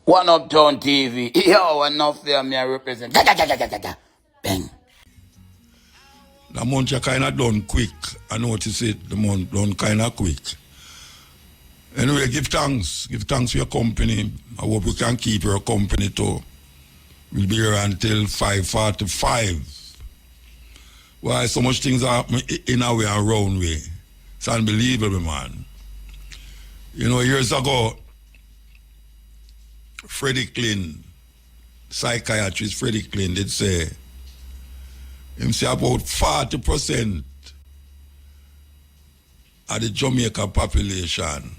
One Uptown TV. Yo, enough there, me I represent. Bang. The month you kind of done quick. I notice it, the month done kind of quick. Anyway, give thanks. Give thanks for your company. I hope you can keep your company too. We'll be here until 5:45. Why so much things are happening in our way and around way. It's unbelievable, man. You know, years ago, Freddie Klin, psychiatrist Freddie Klin, did say, him say about 40% of the Jamaica population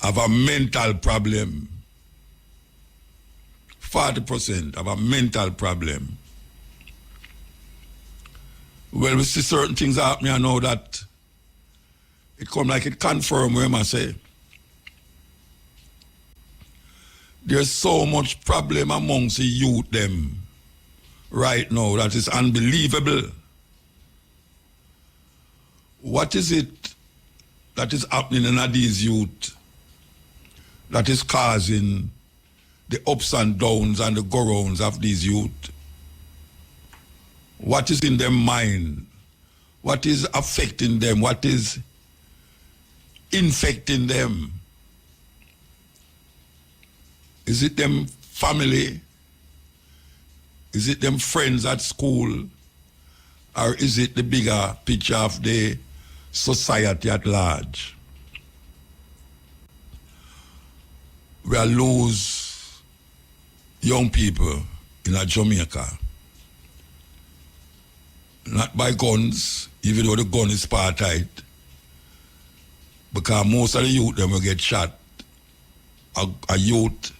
have a mental problem. 40% have a mental problem. Well, we see certain things happening, I know that it come like it confirm what I say. There's so much problem amongst the youth them right now that is unbelievable. What is it that is happening in these youth that is causing the ups and downs and the go-rounds of these youth? What is in their mind? What is affecting them? What is infecting them? Is it them family? Is it them friends at school? Or is it the bigger picture of the society at large? We are lose young people in Jamaica. Not by guns, even though the gun is part-tight. Because most of the youth them will get shot. A youth,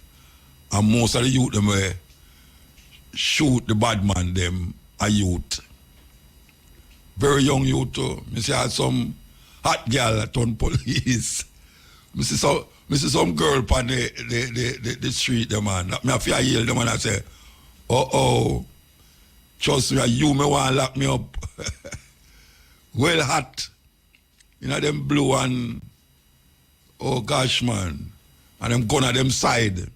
and most of the youth them will shoot the bad man them, a youth. Very young youth too. I see some hot girl turn police. I see some girl on the street them man. I have to yell them and I say, oh, trust me, you may want to lock me up. Well hot. You know them blue and oh gosh man. And them gun at them side.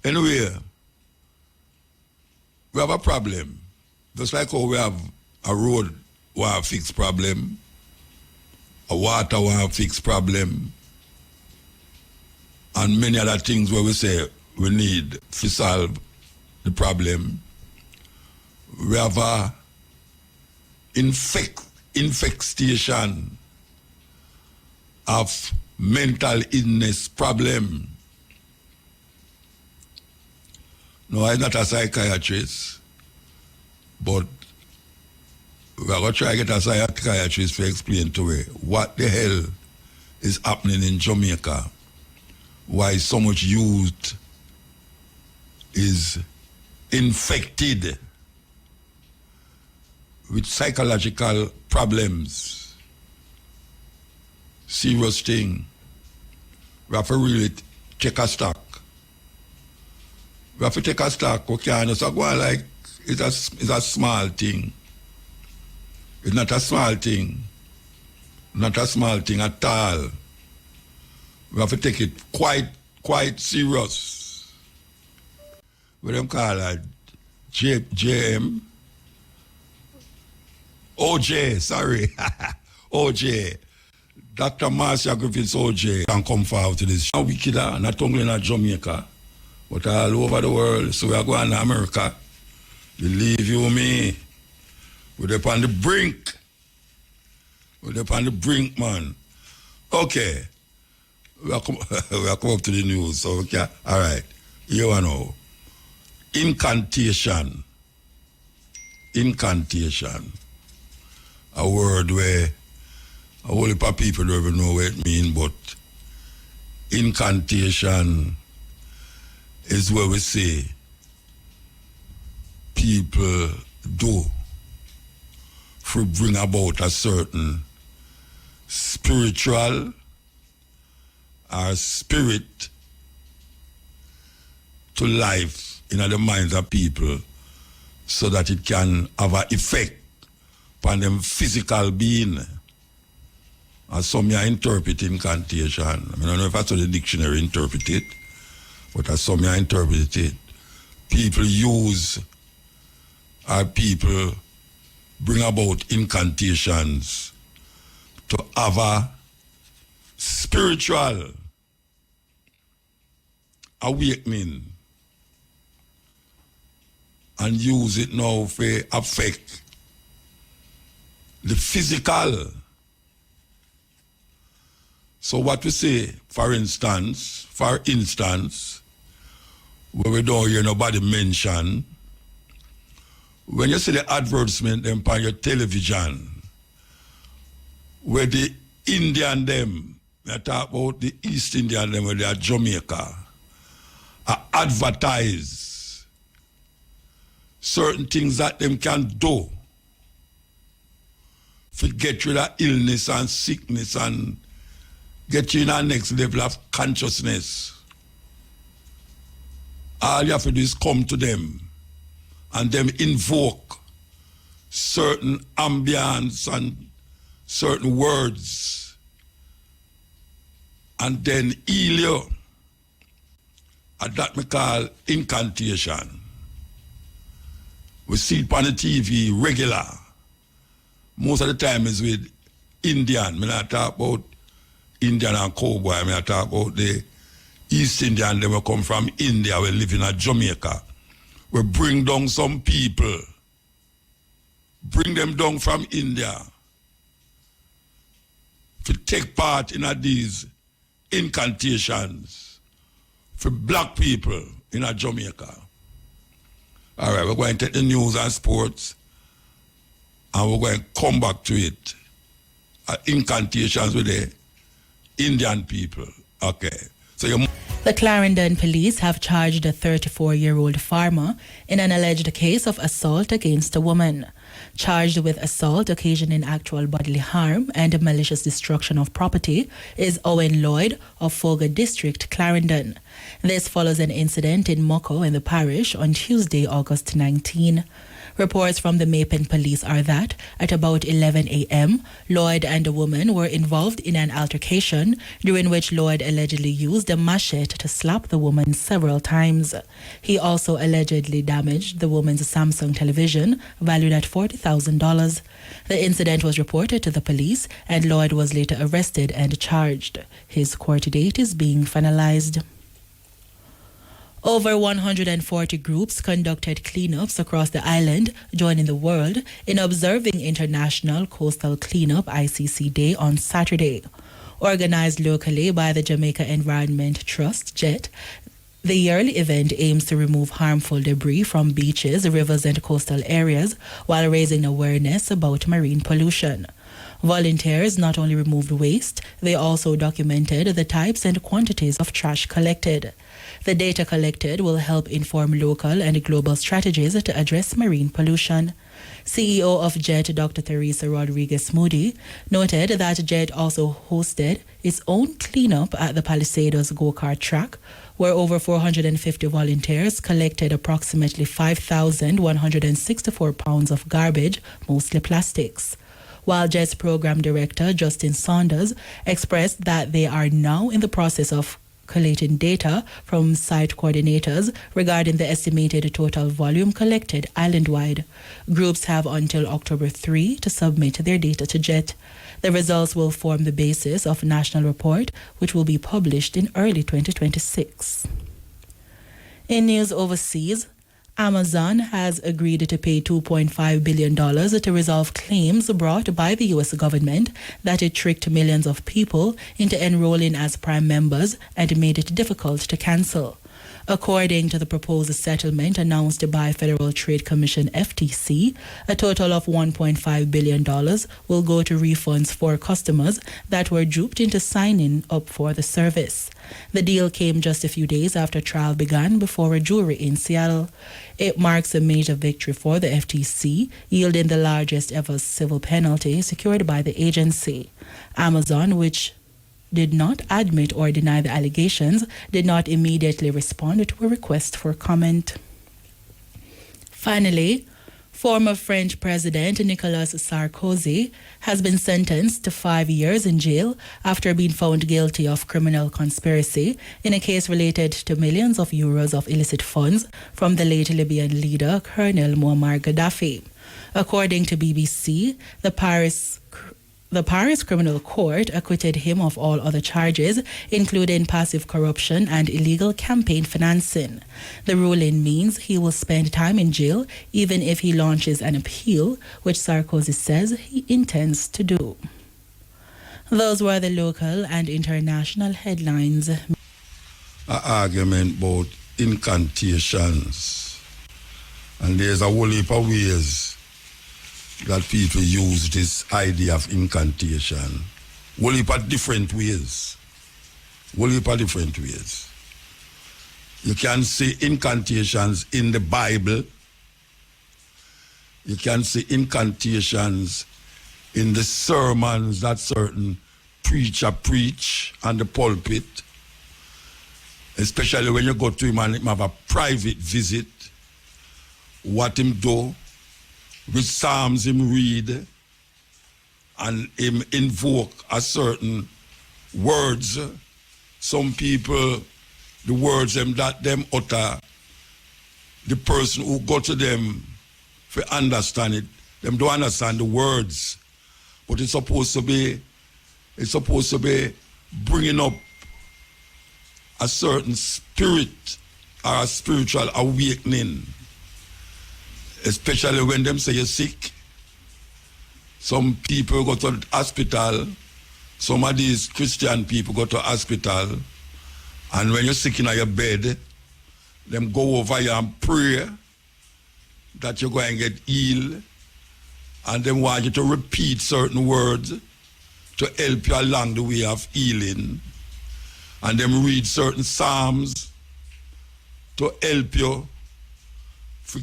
Anyway, we have a problem. Just like how we have a road want to fix problem, a water want to fix problem, and many other things where we say we need to solve the problem. We have a infestation of mental illness problem. No, I'm not a psychiatrist, but we're going to try to get a psychiatrist to explain to me what the hell is happening in Jamaica, why so much youth is infected with psychological problems. Serious thing. We have to really take a stock. We have to take a stock. We can't just go on like it's a small thing. It's not a small thing. Not a small thing at all. We have to take it quite serious. What them call it? JM? OJ, sorry. OJ. Dr. Marcia Griffiths OJ can come forward to this. Now we killer, not only in Jamaica, but all over the world. So we are going to America. Believe you me. We're up on the brink. We're up on the brink, man. Okay. We are come up to the news. So okay. All right. You know. Incantation. Incantation. A word where a whole heap of people don't even know what it means, but incantation is where we say people do to bring about a certain spiritual or spirit to life in the minds of people so that it can have an effect upon them physical being. And some you interpret incantation. I mean, I don't know if that's what the dictionary interpret it, but as some you interpret it. People use or people bring about incantations to have a spiritual awakening and use it now for affect the physical. So what we say, for instance, where we don't hear nobody mention, when you see the advertisement them on your television, where the Indian them, I talk about the East Indian them, where they are Jamaica, advertise certain things that them can do to get rid of illness and sickness and get you in our next level of consciousness. All you have to do is come to them and them invoke certain ambience and certain words and then heal you. And that we call incantation. We see it on the TV regular. Most of the time is with Indian. I not talk about Indian and cowboy. I talk about the East Indian. They will come from India. We live in Jamaica. We bring down some people. Bring them down from India to take part in these incantations for black people in Jamaica. All right, we're going to take the news and sports and we're going to come back to it. Incantations with the Indian people. Okay. So The Clarendon police have charged a 34-year-old farmer in an alleged case of assault against a woman. Charged with assault occasioning actual bodily harm and malicious destruction of property is Owen Lloyd of Foga District, Clarendon. This follows an incident in Moko in the parish on Tuesday, August 19. Reports from the Mapen police are that at about 11 a.m., Lloyd and a woman were involved in an altercation during which Lloyd allegedly used a machete to slap the woman several times. He also allegedly damaged the woman's Samsung television, valued at $40,000. The incident was reported to the police and Lloyd was later arrested and charged. His court date is being finalized. Over 140 groups conducted cleanups across the island, joining the world in observing International Coastal Cleanup ICC Day on Saturday. Organized locally by the Jamaica Environment Trust, JET, the yearly event aims to remove harmful debris from beaches, rivers, and coastal areas while raising awareness about marine pollution. Volunteers not only removed waste, they also documented the types and quantities of trash collected. The data collected will help inform local and global strategies to address marine pollution. CEO of JET, Dr. Teresa Rodriguez Moody, noted that JET also hosted its own cleanup at the Palisados go-kart track, where over 450 volunteers collected approximately 5,164 pounds of garbage, mostly plastics. While JET's program director, Justin Saunders, expressed that they are now in the process of collating data from site coordinators regarding the estimated total volume collected island-wide. Groups have until October 3 to submit their data to JET. The results will form the basis of a national report, which will be published in early 2026. In news overseas, Amazon has agreed to pay $2.5 billion to resolve claims brought by the U.S. government that it tricked millions of people into enrolling as Prime members and made it difficult to cancel. According to the proposed settlement announced by Federal Trade Commission FTC, a total of $1.5 billion will go to refunds for customers that were duped into signing up for the service. The deal came just a few days after trial began before a jury in Seattle. It marks a major victory for the FTC, yielding the largest ever civil penalty secured by the agency. Amazon, which did not admit or deny the allegations, did not immediately respond to a request for comment. Finally, Former French President Nicolas Sarkozy has been sentenced to 5 years in jail after being found guilty of criminal conspiracy in a case related to millions of euros of illicit funds from the late Libyan leader Colonel Muammar Gaddafi. According to BBC, the Paris Criminal Court acquitted him of all other charges, including passive corruption and illegal campaign financing. The ruling means he will spend time in jail even if he launches an appeal, which Sarkozy says he intends to do. Those were the local and international headlines. An argument about incantations. And there's a whole heap of ways that people use this idea of incantation. Whole heap of different ways. Whole heap of different ways. You can see incantations in the Bible. You can see incantations in the sermons that certain preacher preach on the pulpit. Especially when you go to him and him have a private visit. What him do, which psalms him read, and him invoke a certain words. Some people, the words them that them utter, the person who go to them for understand it, them don't understand the words. But it's supposed to be bringing up a certain spirit or a spiritual awakening. Especially when them say you're sick. Some people go to the hospital. Some of these Christian people go to hospital. And when you're sick in your bed, them go over you and pray that you're going to get healed. And them want you to repeat certain words to help you along the way of healing. And them read certain psalms to help you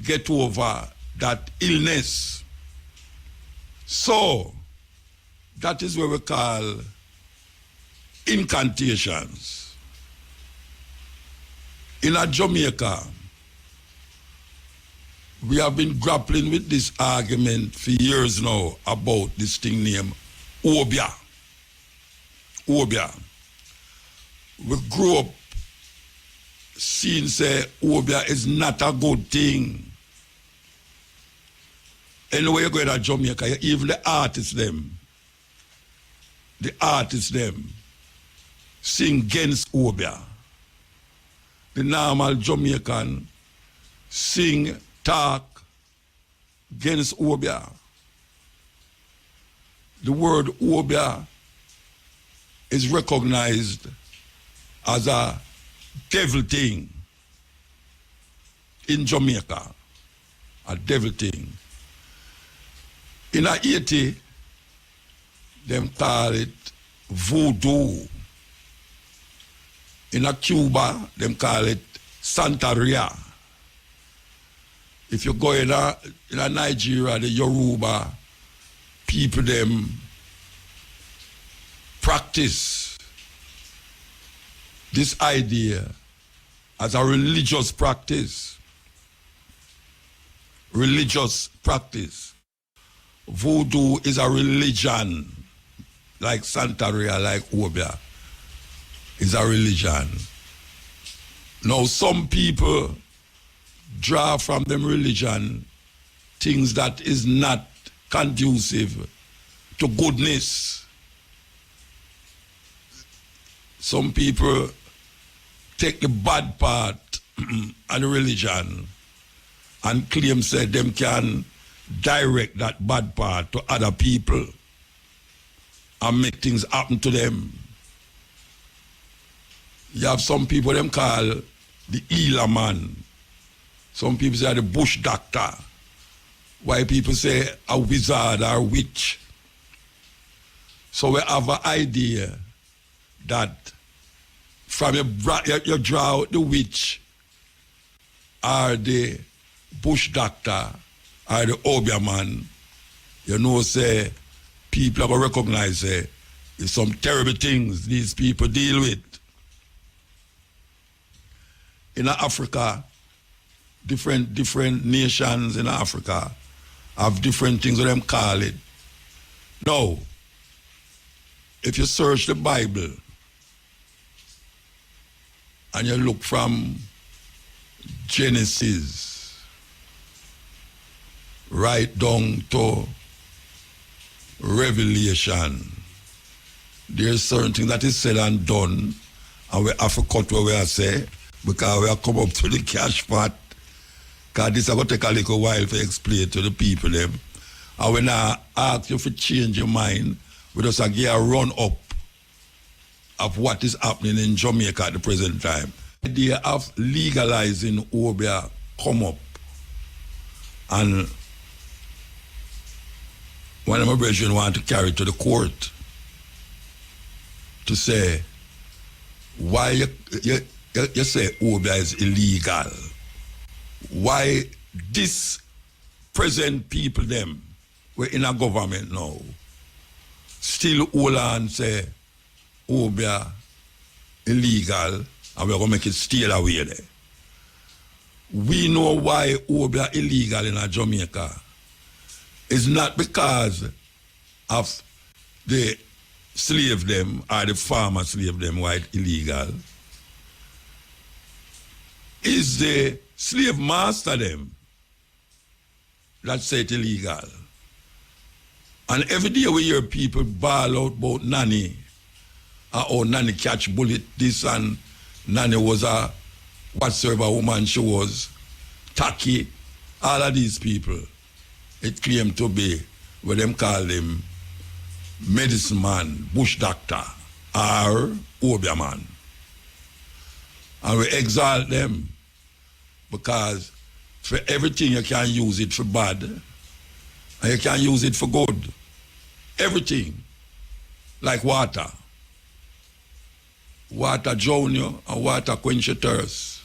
get over that illness. So, that is what we call incantations. In Jamaica, we have been grappling with this argument for years now about this thing named Obia. Obia. We grew up seeing say Obia is not a good thing. Anyway, you go to Jamaica, even the artists them sing against Obia. The normal Jamaican sing, talk against Obia. The word Obia is recognized as a devil thing in Jamaica. A devil thing. In Haiti, them call it voodoo. In Cuba, them call it Santeria. If you go in Nigeria, the Yoruba people, them practice this idea as a religious practice. Religious practice. Voodoo is a religion, like Santeria, like Obia, is a religion. Now, some people draw from them religion things that is not conducive to goodness. Some people take the bad part of the religion and claim say them can direct that bad part to other people and make things happen to them. You have some people them call the healer man. Some people say the bush doctor. Why people say a wizard or a witch. So we have an idea that from you draw out the witch or the bush doctor or the Obia man, you know, say, people are going to recognize, say, there's some terrible things these people deal with. In Africa, different nations in Africa have different things what them call it. Now, if you search the Bible and you look from Genesis right down to Revelation, there's certain things that is said and done, and we have to cut what we are say, because we have come up to the cash part, because this is going to take a little while to explain to the people them. And when I ask you to change your mind, we just give a run up of what is happening in Jamaica at the present time. The idea of legalizing Obia come up, and one of my brethren want to carry it to the court to say, why you say Obia is illegal? Why this present people them, we're in a government now, still hold on say Obia illegal and we're going to make it steal away there. We know why Obia illegal in a Jamaica. It's not because of the slave them or the farmer slave them why it's illegal. It's the slave master them that say it's illegal. And every day we hear people bawl out about Nanny, or Nanny catch bullet this, and Nanny was a whatsoever woman she was, tacky. All of these people, it claimed to be what them call them medicine man, bush doctor, or Obia man. And we exalt them because for everything you can use it for bad and you can use it for good. Everything, like water. Water drown you and water quench your thirst.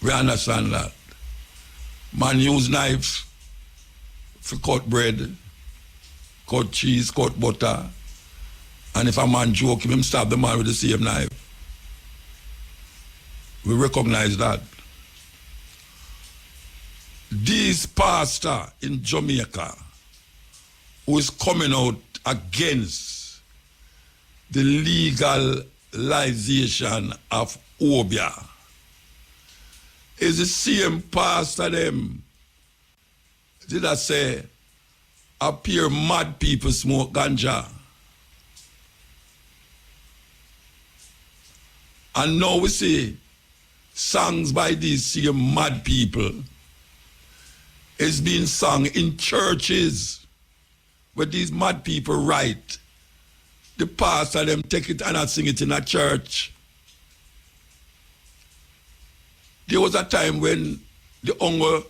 We understand that. Man use knife for cut bread, cut cheese, cut butter. And if a man joke him stab the man with the same knife. We recognize that. This pastor in Jamaica who is coming out against the legalization of Obia is the same pastor them did I say appear mad people smoke ganja. And now we see songs by these same mad people is being sung in churches where these mad people write. The pastor them take it and I sing it in a church. There was a time when the only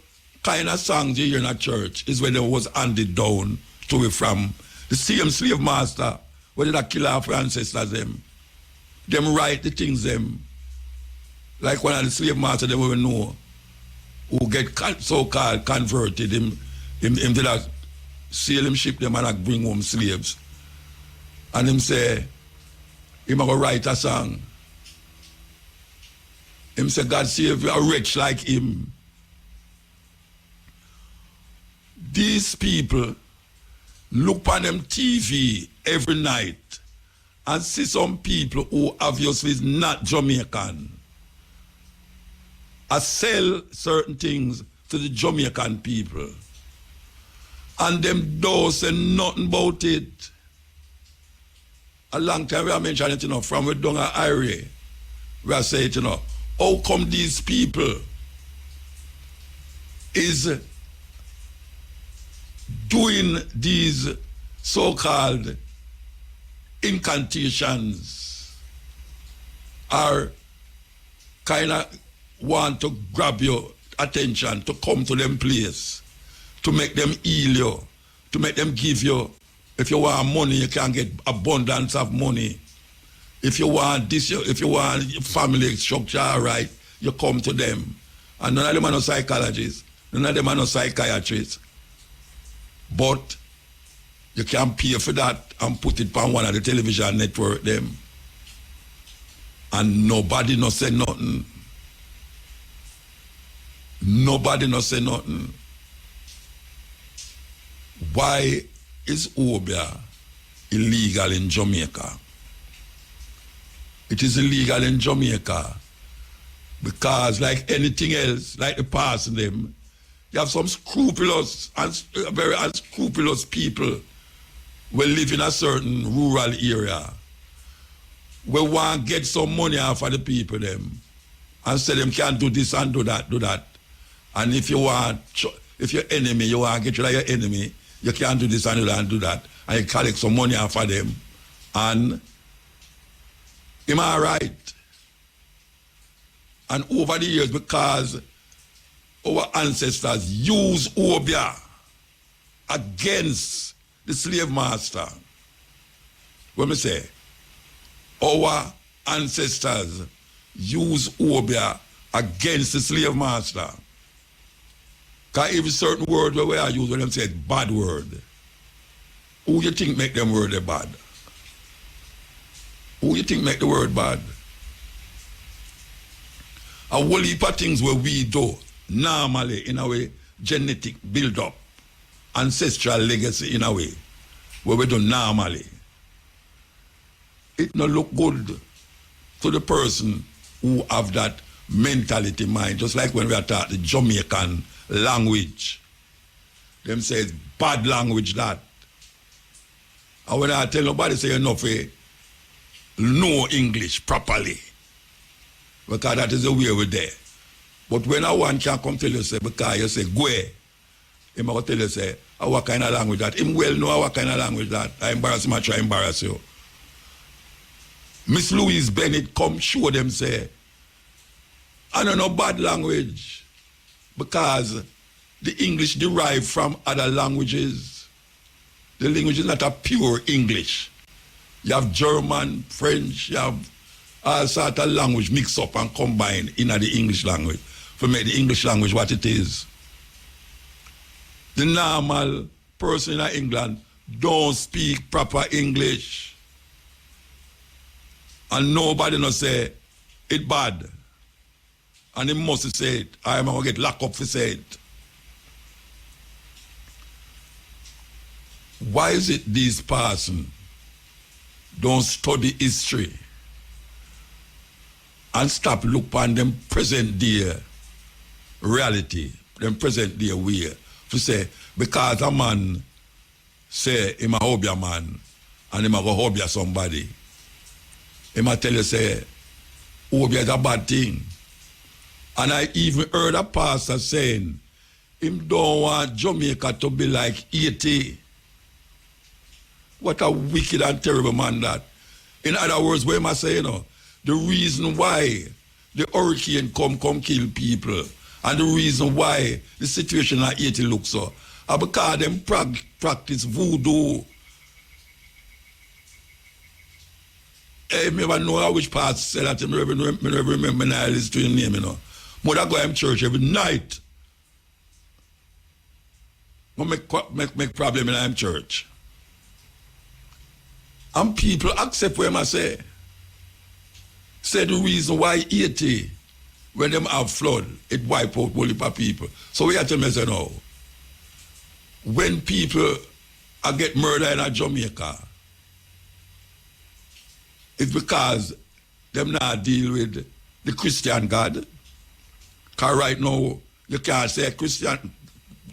kind of songs you hear in a church is when it was handed down to it from the same slave master where did kill our ancestors them. Them write the things them like one of the slave masters they will know who get so-called converted him did that sail him ship them and bring home slaves. And him say, him a go write a song. Him say, God save a wretch like him. These people look on them TV every night and see some people who obviously is not Jamaican and sell certain things to the Jamaican people. And them don't say nothing about it. A long time we are mentioning it, from we down at Irie, we are saying, how come these people is doing these so-called incantations or kind of want to grab your attention to come to them place, to make them heal you, to make them give you. If you want money, you can get abundance of money. If you want this, if you want family structure, all right, you come to them. And none of them are no psychologists, none of them are no psychiatrists. But you can pay for that and put it on one of the television network them. And nobody no say nothing. Nobody no say nothing. Why is Obia illegal in Jamaica? It is illegal in Jamaica because, like anything else, like the past in them, you have some scrupulous and very unscrupulous people who live in a certain rural area. We want to get some money off of the people them and say them can't do this and do that, do that. And if you want, if your enemy, you want to get rid of your enemy, you can't do this and do that and do that. And you collect some money off of them. And am I right? And over the years, because our ancestors used Obia against the slave master. What me say? Our ancestors used Obia against the slave master. Because every certain word where I use when them say bad word, who you think make them word bad? Who you think make the word bad? A whole heap of things where we do normally in a way, genetic build-up, ancestral legacy in a way, where we do normally. It not look good to the person who have that mentality mind, just like when we are taught the Jamaican language. Them say it's bad language that. And when I tell nobody say enough, know English properly. Because that is the way we're there. But when a one can come tell you, say, because you say, go ahead, he might tell you, say, what kind of language that? Him well know what kind of language that. I embarrass him, I try to embarrass you. Miss Louise Bennett come show them, say, I don't know bad language because the English derived from other languages. The language is not a pure English. You have German, French, you have all sorts of language mixed up and combined in the English language to make the English language what it is. The normal person in England don't speak proper English. And nobody no say it bad. And he must say it. I am going to get locked up for say it. Why is it these person don't study history and stop look on them present day reality, them present day way, to say, because a man say him a Obia man and him a go Obia somebody, him a tell you say, Obia is a bad thing. And I even heard a pastor saying, him don't want Jamaica to be like Haiti. What a wicked and terrible man that. In other words, what am I saying? The reason why the hurricane come kill people and the reason why the situation in Haiti looks so are because them practice voodoo. I never know which part said that. I never remember now listen to your name, you know. Mother go to church every night. No make problem in church. And people accept what I say. Say the reason why Haiti, when them have flood, it wipe out whole heap of people. So we have to say now, when people get murdered in Jamaica, it's because them not deal with the Christian God. Because right now, you can't say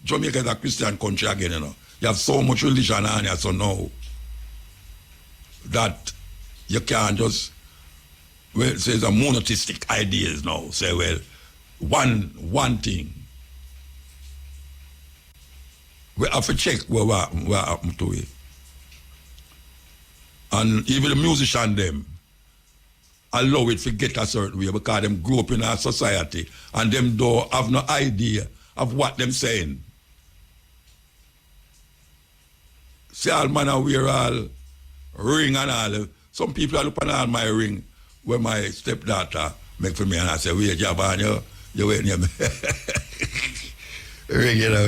Jamaica is a Christian country again, you know. You have so much religion on here, so now, that you can't just, well, it says a monotheistic ideas now. Say, well, one thing. We have to check what happened to it. And even the musician them allow it to get a certain way because them grew up in our society and them don't have no idea of what them saying. See, all man wear all ring and all. Some people are looking at my ring where my stepdaughter make for me and I say, wait, Jaban, you wait near me. Ring, you know,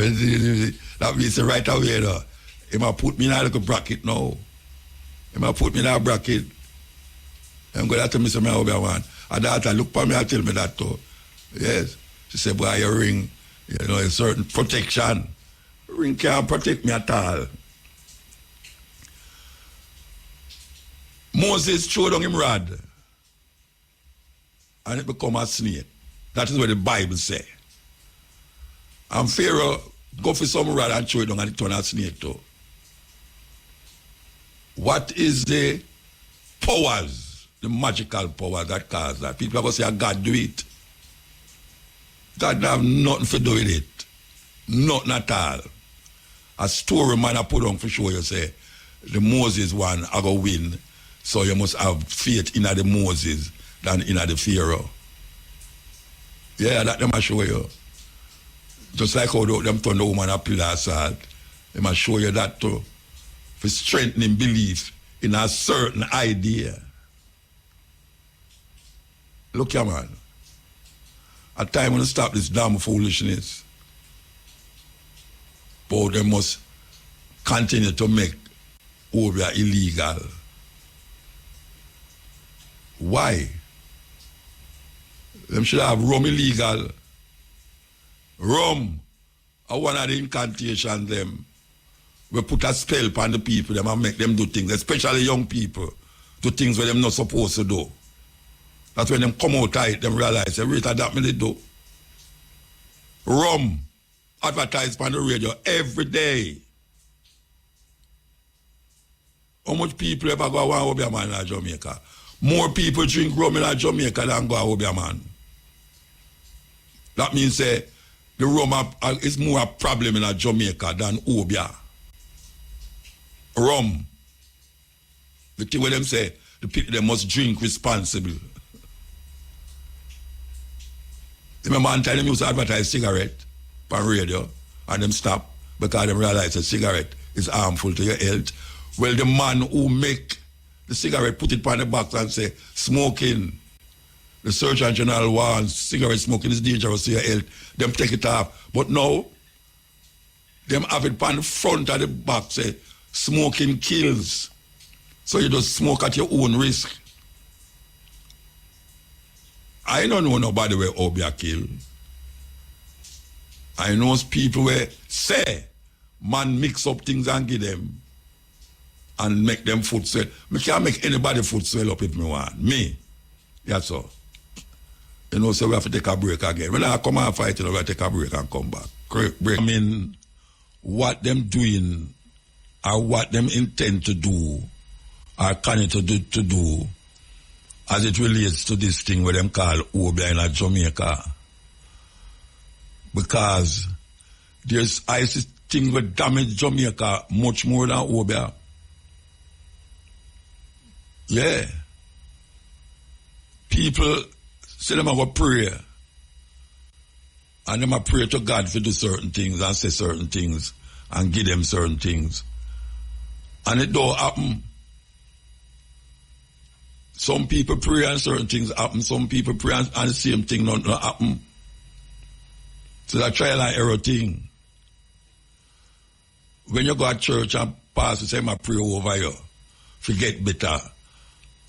that means right away, you know. He might put me in a little bracket now. He might put me in a bracket. I'm going to tell me something I want. And daughter look for me and tell me that too. Yes. She said, boy, your ring, you know, a certain protection. Ring can't protect me at all. Moses threw down him rod and it become a snake. That is what the Bible say. And Pharaoh go for some rod and throw it down and it turn a snake too. What is the powers, the magical powers that cause that? People are going to say, God do it. God have nothing to do with it. Nothing at all. A story man I put on for sure, you say, the Moses one I go win, so you must have faith in the Moses than in the Pharaoh. Yeah, that them I show you. Just like how them turn the woman a pillar of salt, they must show you that too. For strengthening belief in a certain idea. Look here, man. A time when to stop this damn foolishness. But they must continue to make Obia illegal. Why? Them should have rum illegal. Rum are one of the incantations them. We put a spell upon the people them and make them do things, especially young people, do things where them not supposed to do. That's when them come out tight, them realize, they rate that me they do. Rum, advertised on the radio every day. How much people ever go to Obia man in Jamaica? More people drink rum in Jamaica than go to Obia man. That means the rum is more a problem in Jamaica than Obia. Rum. The thing where them say, the people they must drink responsibly. Remember one time them used to advertise cigarette on radio and them stop because them realize a cigarette is harmful to your health. Well, the man who make the cigarette put it on the box and say, smoking, the Surgeon General warns cigarette smoking is dangerous to your health. Them take it off. But now, them have it on the front of the box say, smoking kills. So you just smoke at your own risk. I don't know nobody where Obia kill. I know people where say, man mix up things and give them and make them foot swell. I can't make anybody foot swell up if me want. Me. That's all. You know, so we have to take a break again. When I come and fight, you know, we have to take a break and come back. Break. I mean, what them doing or what them intend to do or continue to do as it relates to this thing where them call Obia in Jamaica. Because I see things that damage Jamaica much more than Obia. Yeah. People say them go pray. And them a pray to God for do certain things and say certain things and give them certain things. And it don't happen. Some people pray and certain things happen. Some people pray and the same thing not happen. So that trial and error thing. When you go to church and pastor say, I pray over you, forget better.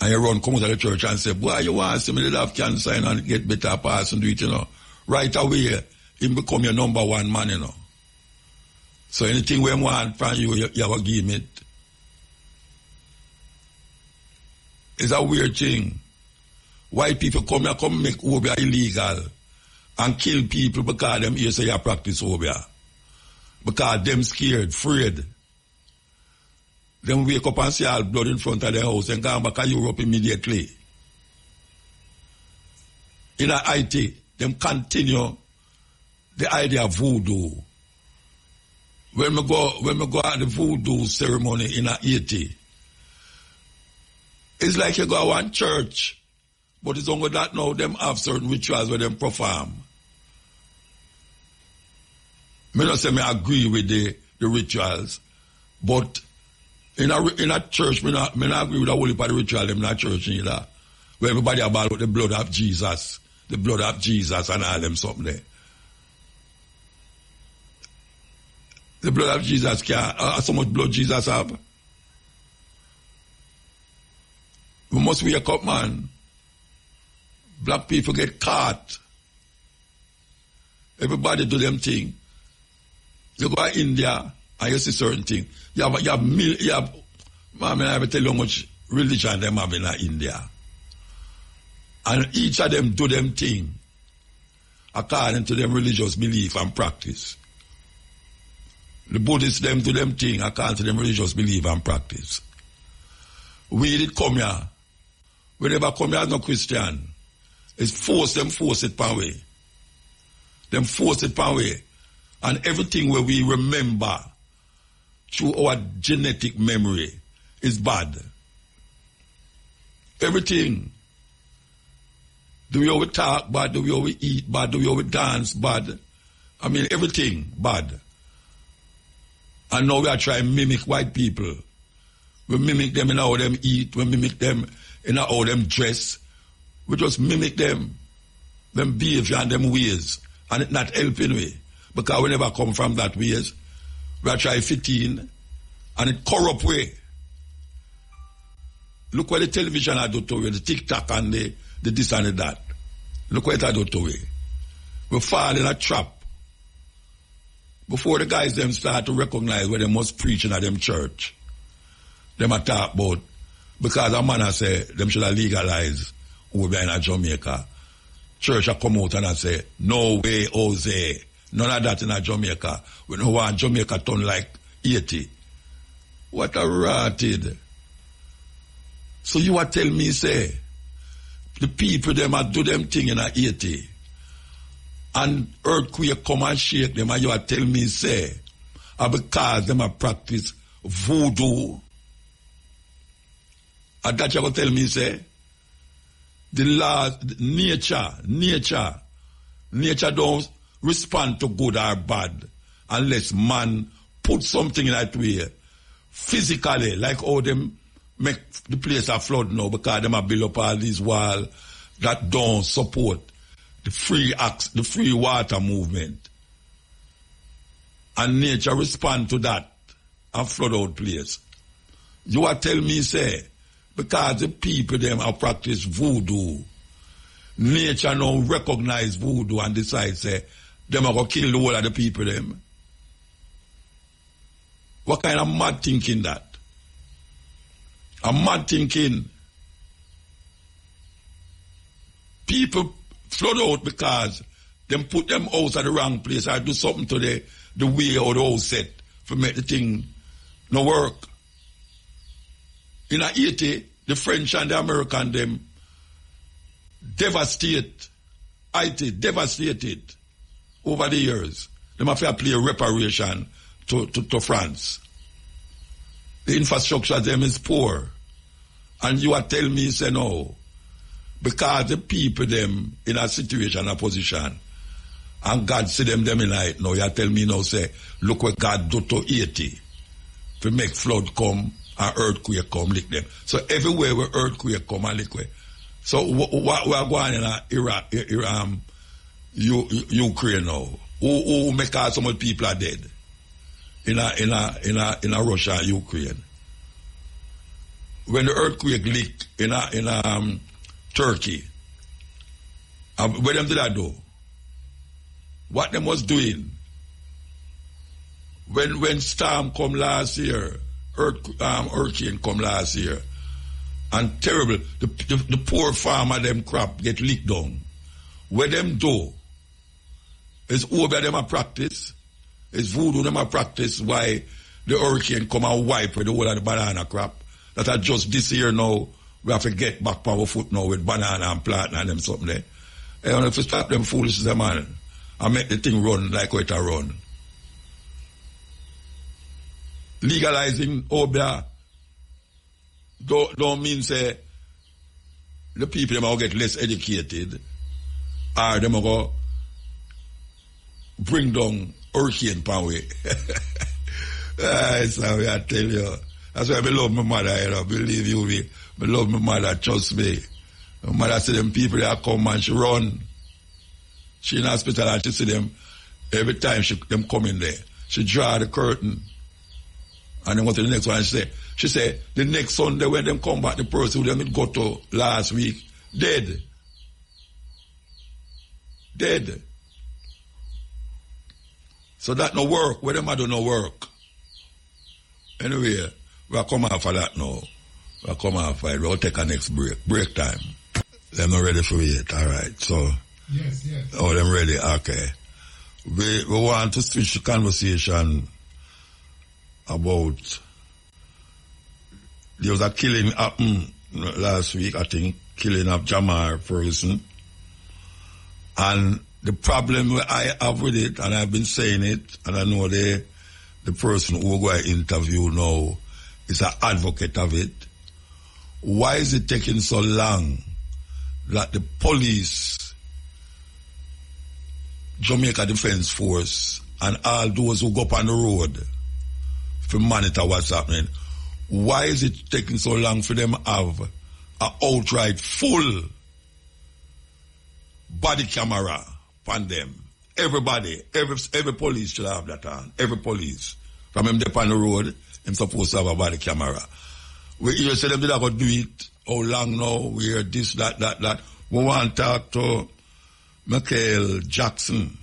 And you run, come out of the church and say, boy, you want to see me have cancer and get better, pass and do it, you know. Right away, him become your number one man, you know. So anything we want from you, you have to give him it. It's a weird thing. White people come here, come make Obia illegal and kill people because them here say you practice Obia. Because them scared, afraid. Them wake up and see all blood in front of their house and go back to Europe immediately. In Haiti, them continue the idea of voodoo. When we go at the voodoo ceremony in Haiti, it's like you go to one church, but it's only that now them have certain rituals where them perform. Me not say me agree with the rituals, but in a church, me not agree with the whole part of the ritual them in a church either. Where everybody about the blood of Jesus and all them something there. The blood of Jesus so much blood Jesus have. We must wake up, man. Black people get caught. Everybody do them thing. You go to India and you see certain things. I will tell you how much religion them have in India. And each of them do them thing according to them religious belief and practice. The Buddhists them do them thing according to them religious belief and practice. We did come here. We never come here as no Christian. It's force it pan way. Them force it pan way. And everything where we remember through our genetic memory is bad. Everything. The way we talk bad, the way we eat bad, the way we dance bad. I mean, everything bad. And now we are trying to mimic white people. We mimic them in how them eat. We mimic them in how them dress. We just mimic them behavior and them ways. And it's not helping we. Because we never come from that ways. We are trying to fit in. And it corrupt way. Look what the television I do to you, the TikTok and the this and the that. Look what it do to we. We fall in a trap. Before the guys them start to recognize where they must preach in them church. Them a talk about, because a man a say, them should have legalize Obia in Jamaica. Church a come out and I say, no way, Jose. None of that in Jamaica. We don't want Jamaica turn like 80. What a rotted. So you are tell me, say, the people them a do them thing in a 80. And earthquake come and shake them, and you are tell me, say, because them a practice voodoo. And that you are tell me, say, the laws, nature don't respond to good or bad unless man put something in that way. Physically, like how them make the place a flood now, because them a build up all these walls that don't support the free water movement. And nature respond to that and flood out place. You are tell me, say, because the people them have practiced voodoo, nature now recognize voodoo and decide, say, them are going to kill the whole of the people them. What kind of mad thinking that? A mad thinking. People flood out because them put them out at the wrong place or do something to the way or the house set to make the thing no work. In Haiti, the French and the American them devastated over the years. Them have to play reparation to France. The infrastructure of them is poor. And you are telling me, say no. Because the people them in a situation, a position, and God see them in light now, you tell me now, say, look what God do to Haiti. To make flood come and earthquake come, lick them. So everywhere where earthquake come and lick them. So what we are going in Ukraine now? Who make out so much people are dead? In a Russia and Ukraine. When the earthquake leaked in Turkey, what them did I do? What them was doing? When storm come last year, hurricane come last year, and terrible, the poor farmer them crop get leaked down. What them do? Is Obia them a practice? Is voodoo them a practice why the hurricane come and wipe the whole of the banana crop? That are just this year now, we have to get back power foot now with banana and plant and them something there. And if you stop them foolishness, man, and make the thing run like what it run. Legalizing Obia don't mean say the people them will get less educated or them will bring down hurricane power. So I tell you. That's why I love my mother, you know. Believe you me. I love my mother, trust me. My mother see them people that come and she run. She in hospital and she see them every time them come in there. She draw the curtain. And then go to the next one. She say, the next Sunday when them come back, the person who them go to last week, dead. So that no work. Where them I do no work. Anyway, we'll come off of that now. We'll come off of it. We'll take a next break. Break time. They're not ready for it. All right. So. Yes. Oh, them ready. Okay. We want to switch the conversation about there was a killing happened last week, I think, killing of Jamar Ferguson. And the problem I have with it, and I've been saying it, and I know the person who we're going to interview now is an advocate of it. Why is it taking so long that the police, Jamaica Defence Force, and all those who go up on the road to monitor what's happening, why is it taking so long for them to have an outright full body camera on them? Everybody, every police should have that on. Every police. From him up on the road, him supposed to have a body camera. We hear say them did go do it. How long now? We hear this, that. We want to talk to Michael Jackson.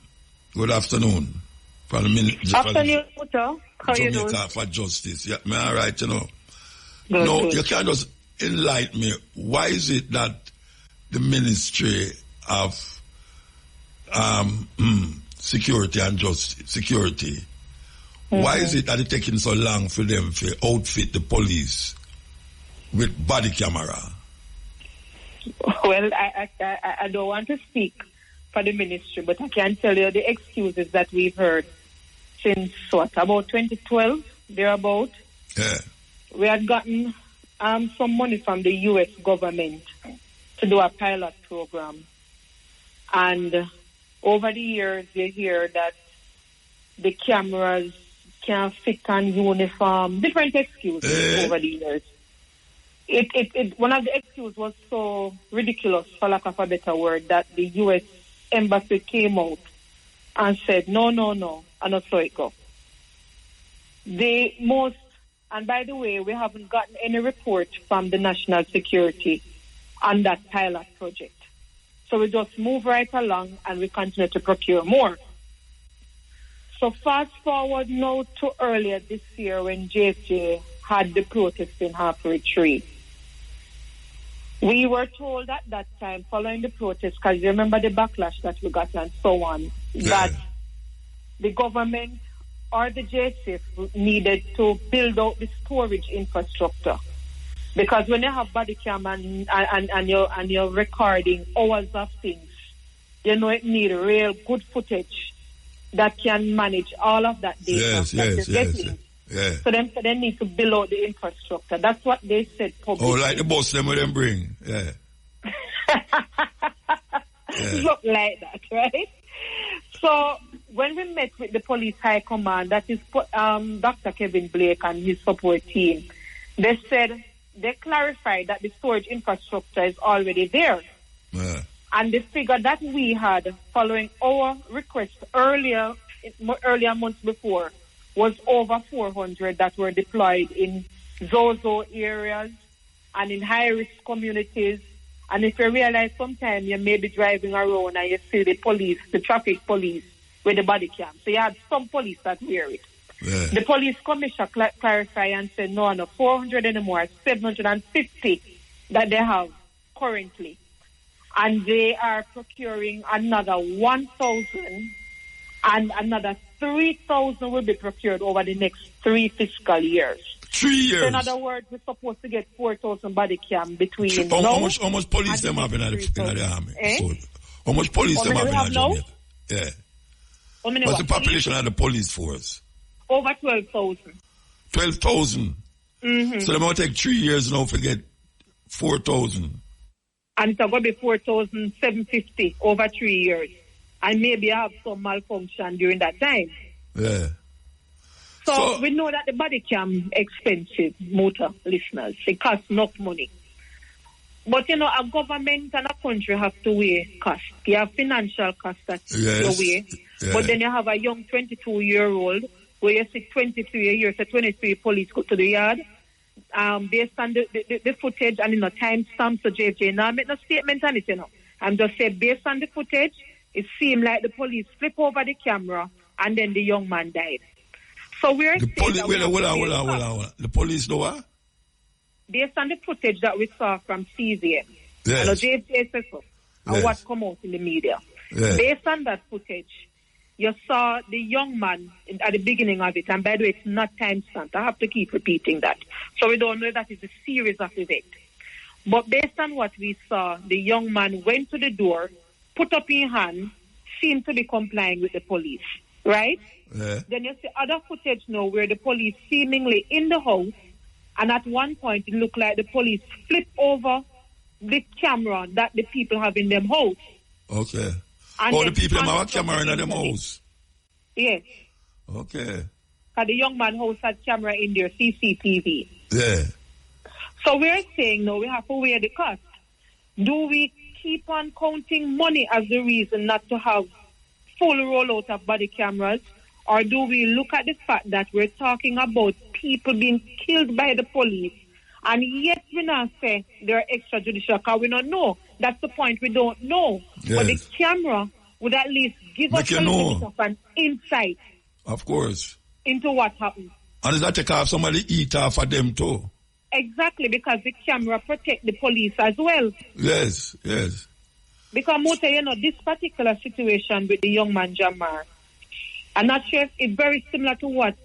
Good afternoon. From the Afternoon, how you doing? Jamaica for Justice. Yeah, me all right, you know. Good, no, good. You can't just enlighten me. Why is it that the Ministry of Security and Justice, why is it that it's taking so long for them to outfit the police with body camera? Well, I don't want to speak for the ministry, but I can tell you the excuses that we've heard since, about 2012, thereabout. Yeah. We had gotten some money from the U.S. government to do a pilot program. And over the years, you hear that the cameras can't fit on uniform, different excuses over the years. One of the excuses was so ridiculous, for lack of a better word, that the U.S. Embassy came out and said, no, and not so it go. And by the way, we haven't gotten any report from the national security on that pilot project. So we just move right along and we continue to procure more. So fast forward now to earlier this year when JFJ had the protest in Halfway Tree. We were told at that time, following the protest, because you remember the backlash that we got and so on, that the government or the JSF needed to build out the storage infrastructure. Because when you have body cam and you're recording hours of things, you know it need real good footage that can manage all of that data getting. Yeah. So they need to build out the infrastructure. That's what they said publicly. Oh, like the bus them with them bring. Yeah. Look like that, right? So when we met with the police high command, that is Dr. Kevin Blake and his support team, they clarified that the storage infrastructure is already there. Yeah. And the figure that we had following our request earlier months before was over 400 that were deployed in Zozo areas and in high-risk communities. And if you realize sometimes you may be driving around and you see the traffic police with the body cam. So you have some police that wear it. Yeah. The police commissioner clarified and said, no, 400 anymore, 750 that they have currently. And they are procuring another 1,000 and another 3,000 will be procured over the next 3 fiscal years. 3 years. So in other words, we're supposed to get 4,000 body cam between how much police them have in the army? So, how much police them have in Jamaica? Yeah. What's the population of the police force? Over 12,000. 12,000? Mm-hmm. So they might take 3 years now to get 4,000. And it's going to be 4,750 over 3 years. And maybe have some malfunction during that time. Yeah. So we know that the body cam expensive, motor listeners. It costs enough money. But, a government and a country have to weigh costs. You have financial costs that you weigh. Yeah. But then you have a young 22-year-old where you see 23 years, so 23 police go to the yard. Based on the footage and, time stamps to JFJ. Now, I make no statement on it, I'm just saying, based on the footage, it seemed like the police flip over the camera and then the young man died. So we're the police. Hold on. The police know what? Based on the footage that we saw from CVM, yes. JFJ and what come out in the media. Yes. Based on that footage, you saw the young man at the beginning of it, and by the way, it's not time-stamped. I have to keep repeating that. So we don't know that it's a series of events. But based on what we saw, the young man went to the door, put up his hand, seemed to be complying with the police, right? Yeah. Then you see other footage now where the police seemingly in the house, and at one point it looked like the police flipped over the camera that the people have in them house. Okay. And the people have a camera in them house? Yes. Okay. Because the young man house had camera in their CCTV. Yeah. So we're saying now we have to weigh the cost. Do we keep on counting money as the reason not to have full rollout of body cameras? Or do we look at the fact that we're talking about people being killed by the police, and yet we not say they're extrajudicial because we don't know. That's the point, we don't know. Yes. But the camera would at least give us a little bit of an insight. Of course. Into what happened. And does that take off somebody eat off of them too? Exactly, because the camera protect the police as well. Yes. Because Muta, this particular situation with the young man Jamar, I'm not sure if it's very similar to what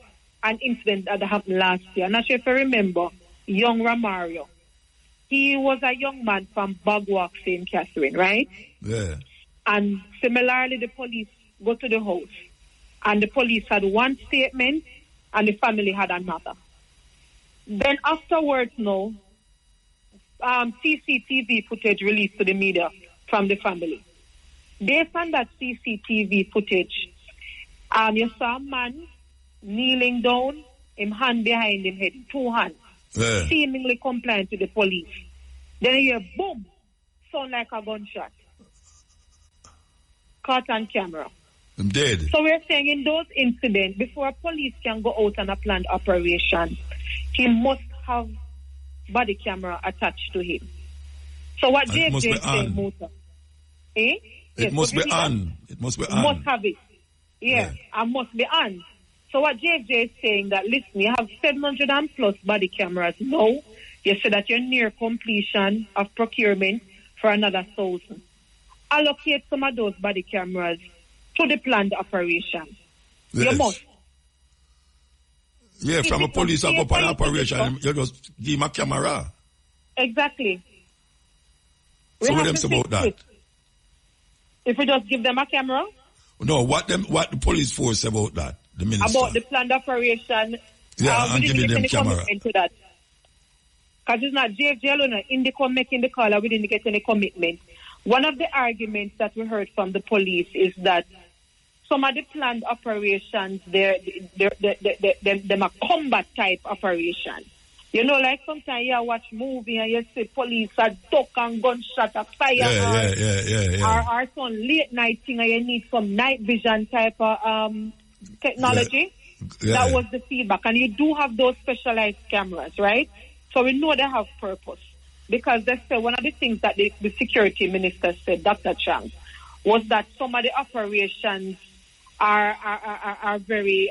an incident that happened last year. I'm not sure if you remember young Ramario. He was a young man from Bagwalk, St. Catherine, right? Yeah. And similarly, the police go to the house. And the police had one statement and the family had another. Then afterwards, CCTV footage released to the media from the family. Based on that CCTV footage, you saw a man kneeling down, him hand behind him head, two hands, seemingly compliant to the police. Then you hear boom, sound like a gunshot. Caught on camera. I'm dead. So we're saying in those incidents, before police can go out on a planned operation, he must have body camera attached to him. So what JJ said, Muta? It must be on. It must be on. Must have it. Yeah, and must be on. So what JJ is saying that, listen, you have 700 and plus body cameras now. You say that you're near completion of procurement for another 1,000. Allocate some of those body cameras to the planned operation. Yes. You must. Yeah, from a police up an operation, you just give him a camera. Exactly. So what them say about that? If we just give them a camera? No, what the police force say about that? The minister. About the planned operation. Yeah, and giving them camera. To that. Because it's not JFJ alone, Indicom making the call, we didn't get any commitment. One of the arguments that we heard from the police is that some of the planned operations, they're a combat type operation. You know, like sometimes you watch movie and you see police are duck and gunshot a fire. Yeah. Or some late night thing and you need some night vision type of technology. Yeah. That was the feedback. And you do have those specialized cameras, right? So we know they have purpose. Because they say one of the things that the security minister said, Dr. Chang, was that some of the operations are very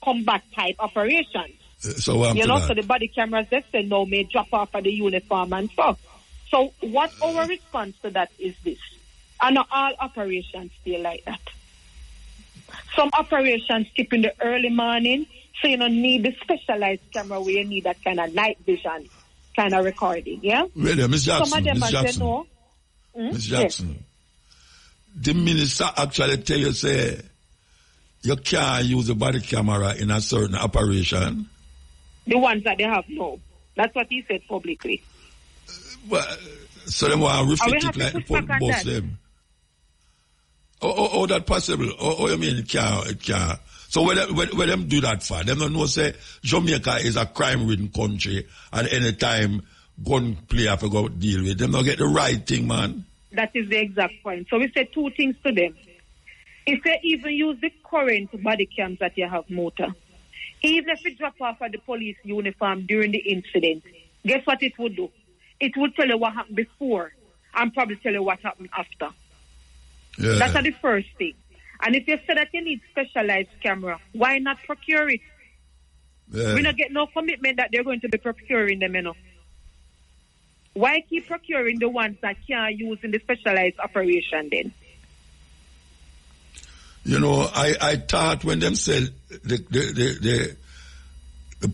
combat type operations. So so the body cameras they say no may drop off of the uniform and stuff. So what our response to that is this? And not all operations stay like that. Some operations skip in the early morning, so you don't need the specialized camera where you need that kind of night vision kind of recording, yeah? Really, Ms. Jackson, some of them say no. Ms. Jackson, the minister actually tell you, say, you can't use a body camera in a certain operation? The ones that they have, no. That's what he said publicly. Well, so they want to reflect it like the boss them. Oh, that possible? Oh, you mean it can't? So where them do that for? Them don't know, say, Jamaica is a crime-ridden country, and any time gun play have to go deal with them. Don't get the right thing, man. That is the exact point. So we say two things to them. If they even use the current body cams that you have, Motor, even if you drop off of the police uniform during the incident, guess what it would do? It would tell you what happened before and probably tell you what happened after. Yeah. That's the first thing. And if you say that you need specialized camera, why not procure it? Yeah. We don't get no commitment that they're going to be procuring them, Why keep procuring the ones that can't use in the specialized operation then? I thought when them said the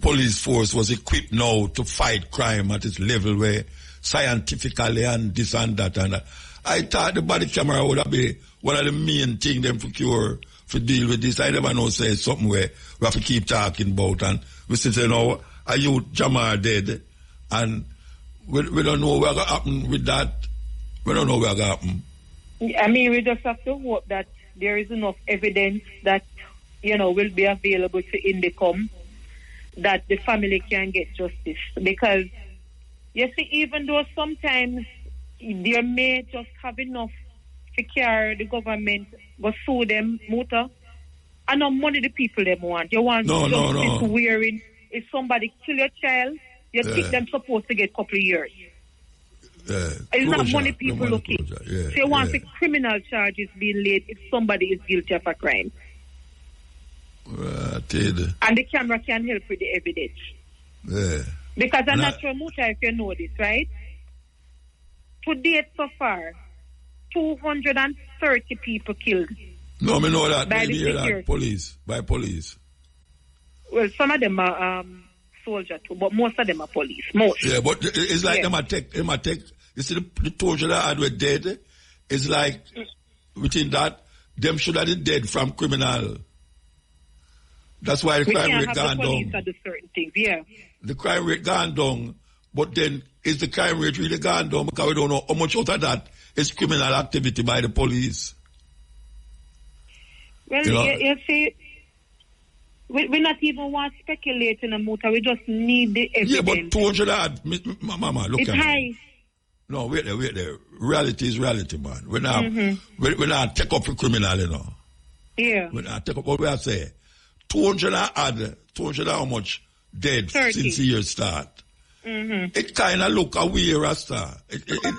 police force was equipped now to fight crime at its level where scientifically and this and that and that, I thought the body camera would be one of the main things them for deal with this. I never know say something where we have to keep talking about, and we say, a youth Jamar dead, and we don't know what's going to happen with that. We don't know what's going to happen. I mean, we just have to hope that there is enough evidence that, will be available to Indicom, that the family can get justice. Because, you see, even though sometimes they may just have enough to carry the government, go sue them, Muta, and no money the people them want. You want justice wearing. If somebody kill your child, you think them supposed to get a couple of years. It's not money people looking. So you want the criminal charges being laid if somebody is guilty of a crime. And the camera can help with the evidence. Because I'm not sure, Muta, if you know this, right? To date so far, 230 people killed. No, I know that. By the security. By police. Well, some of them are soldiers too, but most of them are police. Most. Yeah, but it's like them take. You see, the 200 that were dead, it's like, within that, them should have been dead from criminal. That's why the crime rate gone down. The certain things, yeah. The crime rate gone down, but then is the crime rate really gone down because we don't know how much out of that is criminal activity by the police. Well, you see, we not even want to speculate in a motor. We just need the evidence. Yeah, but 200 Mama, look it's at high. Me. No, wait there. Reality is reality, man. We're not take up for criminal, Yeah. We're not take up what we have to say. 200 how much dead 30. since the year start. It kind of look away, Rasta.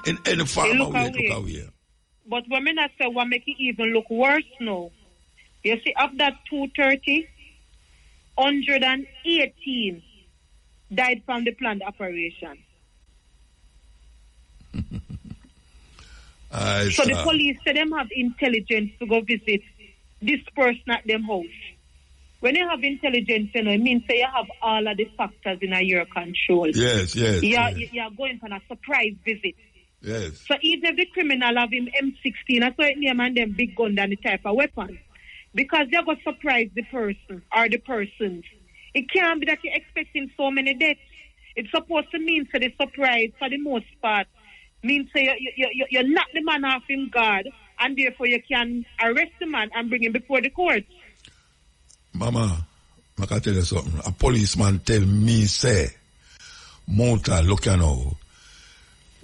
In any farm it look away. But when I not say what make it even look worse now. You see, of that 230, 118 died from the planned operation. So the police say them have intelligence to go visit this person at them house. When you have intelligence, it means that you have all of the factors in your control. Yes. You're going on a surprise visit. Yes. So even if the criminal have him M16, I saw it name and them big gun than the type of weapon. Because you're going to surprise the person or the persons. It can't be that you're expecting so many deaths. It's supposed to mean for the surprise, for the most part, means you knock the man off him guard, and therefore you can arrest the man and bring him before the court. Mama, I can tell you something. A policeman tell me, say, Mota, look you know,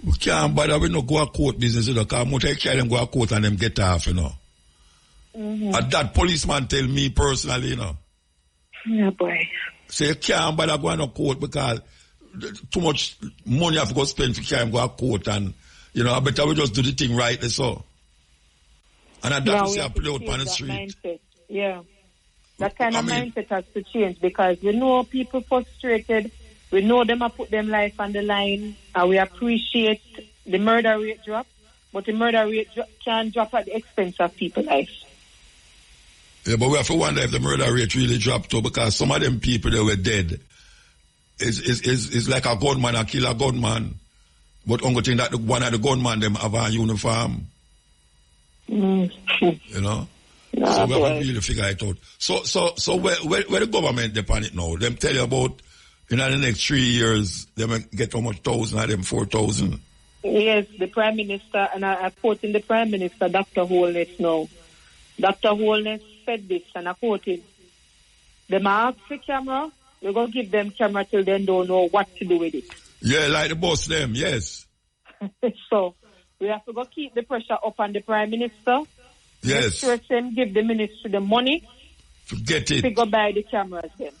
we can't bother with no go to court business, because Mota carry them go to court and them get off, And that policeman tell me personally, Yeah, boy. So you can't bother going to court because too much money you have to go spend to carry them go to court, and, I better we just do the thing right, so. And I don't say I play out on the street. Mindset. Yeah. That kind of mindset has to change, because we know people frustrated. We know them have put them life on the line, and we appreciate the murder rate drop, but the murder rate can drop at the expense of people's life. Yeah, but we have to wonder if the murder rate really dropped too, because some of them people that were dead is like a gunman, a kill a gunman, but only thing that one of the gunman them have a uniform. Mm. So we have to really figure it out. So where the government depend it now? Them tell you about in the next 3 years them get how much thousand of them 4,000. Yes, the Prime Minister, and I quote in the Prime Minister, Dr. Holness now. Dr. Holness said this, and I quote him. Them ask for camera, we're going to give them camera till they don't know what to do with it. Yeah, like the boss them, yes. So we have to go keep the pressure up on the Prime Minister. Yes. Give the ministry the money. Forget it. To go buy the cameras then.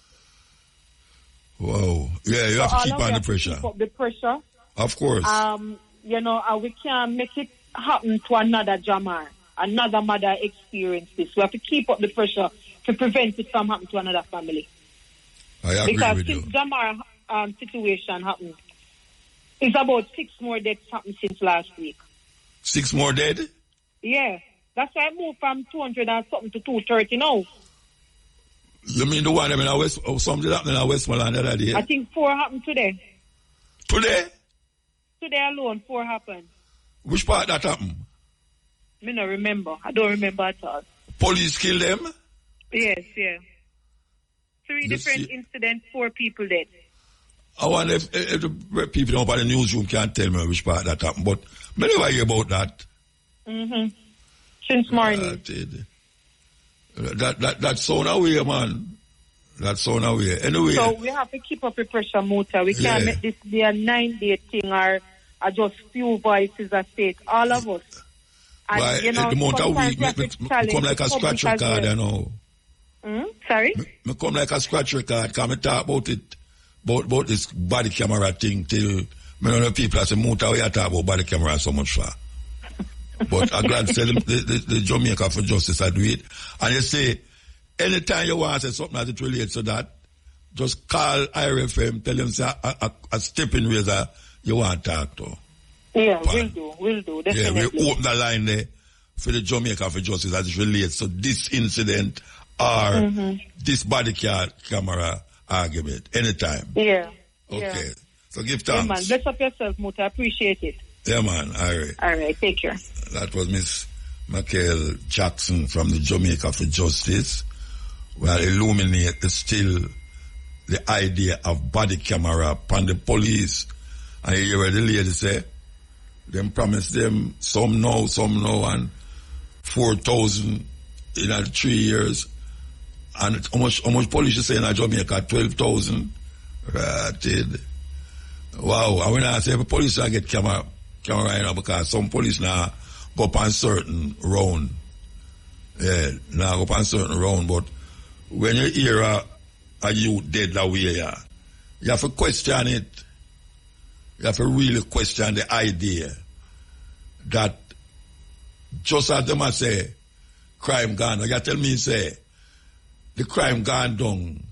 Wow. Yeah, you have to keep on the pressure. Keep up the pressure. Of course. We can't make it happen to another Jamar. another mother experience this. We have to keep up the pressure to prevent it from happening to another family. I agree because with since you. Jamar situation happened, it's about 6 more deaths happened since last week. 6 more dead? Yeah. That's why I moved from 200 and something to 230 now. You mean the one in West, or something happening in Westmoreland the other day? I think 4 happened today. Today? Today alone, 4 happened. Which part that happened? Me not remember. I don't remember at all. Police kill them? Yes, yeah. 3 different incidents, 4 people dead. I wonder if the people up at the newsroom can't tell me which part that happened, but I never hear about that. Mm-hmm. Since morning. That sound away, man. That sound away. Anyway. So we have to keep up the pressure, Muta. We can't make this be a 9-day thing or just few voices that say it. All of us. And, why, you know, the month of week, me come like a scratch record, you know. Sorry? Me come like a scratch record, because I talk about it, about this body camera thing till, me know the people that say, Muta, we talk about body camera so much for. But I'm glad to say the Jamaica for Justice, I do it. And you say, anytime you want to say something that it relates to that, just call IRFM, tell them say a stepping razor you want to talk to. Yeah, we'll do, definitely. Yeah, we open the line there for the Jamaica for Justice as it relates to this incident or this body camera argument, anytime. Yeah. Okay. Yeah. So give thanks. Yeah, man. Bless up yourself, Muta. I appreciate it. Yeah, man. All right. All right. Take care. That was Miss Michael Jackson from the Jamaica for Justice. Well, illuminate still the idea of body camera upon the police. And you hear what the lady say? Them promise them some now, and 4,000 in 3 years. And how much police you say in Jamaica? 12,000. Right. Wow. I mean, I say every police I get camera right now because some police now go up on certain round. Yeah, now go up on certain round. But when you hear a youth dead that way, you have to question it. You have to really question the idea that just as them say, crime gone. You tell me, say, the crime gone down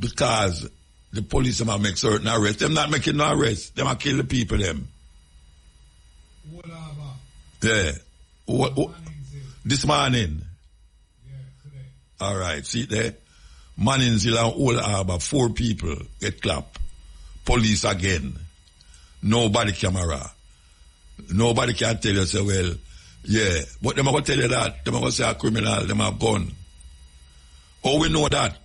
because the police them make certain arrests. Them not making no arrests. Them are kill the people them. Yeah. This morning. Yeah, today. All right. See there? Manningsville and Old Harbour, 4 people get clapped. Police again. Nobody camera. Nobody can tell you, say, well, yeah. But them are going to tell you that. Them are going to say a criminal, them are gun. Oh, we know that.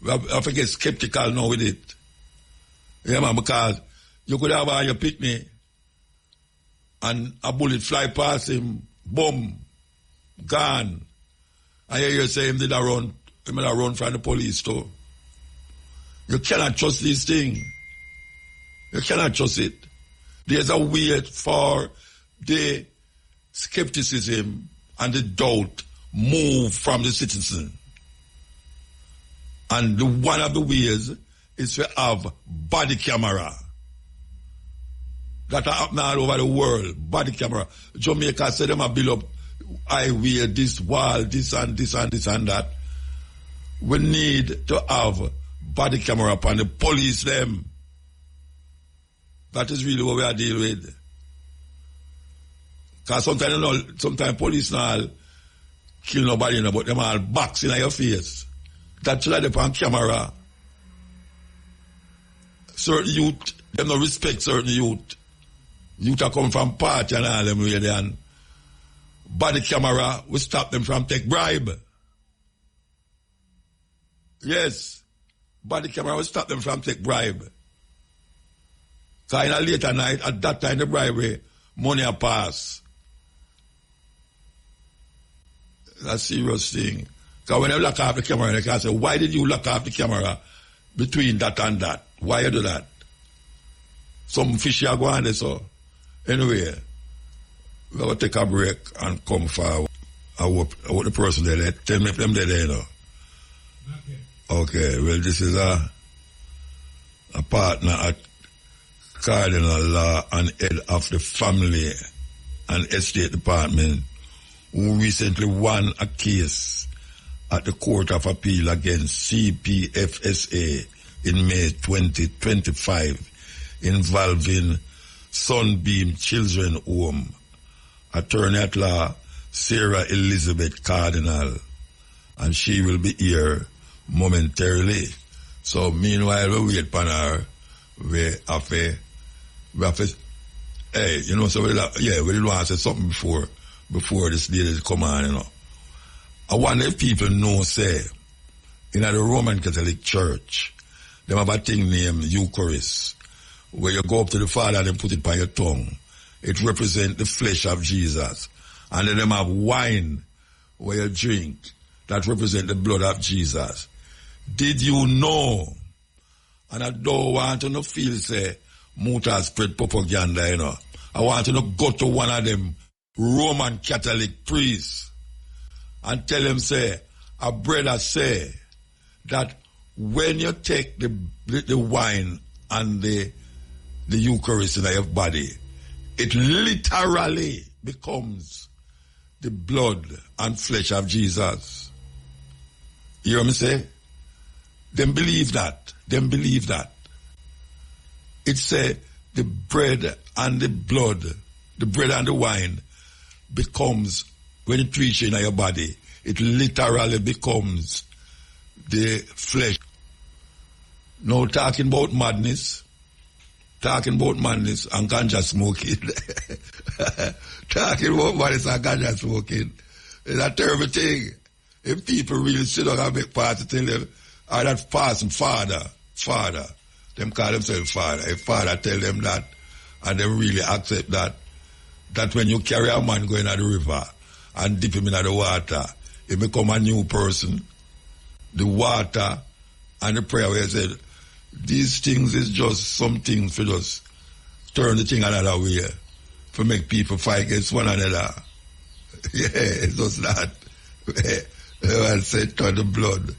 I have to get skeptical now with it. Yeah, man, because you could have your picnic and a bullet fly past him, boom, gone. And you say him did a run from the police too. You cannot trust these things. You cannot trust it. There's a wait for the skepticism and the doubt move from the citizen. And one of the ways is to have body camera. That are happening all over the world. Body camera. Jamaica said them a build up highway, this wall, this and this and this and that. We need to have body camera upon the police them. That is really what we are dealing with. Because sometimes, you know, sometimes police now kill nobody, you know, but them all box in your face. That should have upon camera. Certain youth, them don't respect certain youth. Youth are coming from party and all them really, and body camera will stop them from take bribe. Yes. Body camera will stop them from take bribe. Because in a later night, at that time the bribery, money a pass. That's a serious thing. Because when they lock off the camera, they can say, why did you lock off the camera between that and that? Why you do that? Some fishy are going there, so. Anyway, we're going to take a break and come forward. I hope the person there, tell me if them there, you know. Okay, well, this is a partner at Cardinal Law and head of the family and Estate Department, who recently won a case at the Court of Appeal against CPFSA in May 2025 involving Sunbeam Children Home. Attorney at law Sarah Elizabeth Cardinal, and she will be here momentarily. So meanwhile we wait upon her, we have to hey, you know, so we didn't want to say something before this lady come on, you know. I wonder if people know, say, in the Roman Catholic Church, they have a thing named Eucharist, where you go up to the Father and put it by your tongue. It represents the flesh of Jesus. And then they have wine where you drink that represents the blood of Jesus. Did you know? And I don't want to no feel, say, Muta spread propaganda, you know. I want to go to one of them Roman Catholic priests and tell him, say, a brother say that when you take the wine and the Eucharist in your body, it literally becomes the blood and flesh of Jesus. You hear me say? Them believe that. It say the bread and the blood, the bread and the wine becomes, when you preach in your body, it literally becomes the flesh. Now talking about madness and ganja smoking. Talking about madness and ganja smoking is a terrible thing. If people really sit down and make party, tell them, or that person, father, them call themselves father. If father tell them that, and they really accept that when you carry a man going to the river and dip him in the water, he become a new person. The water and the prayer where he said, these things is just some things for just turn the thing another way, for make people fight against one another. Yeah, it's just that. I said, turn the blood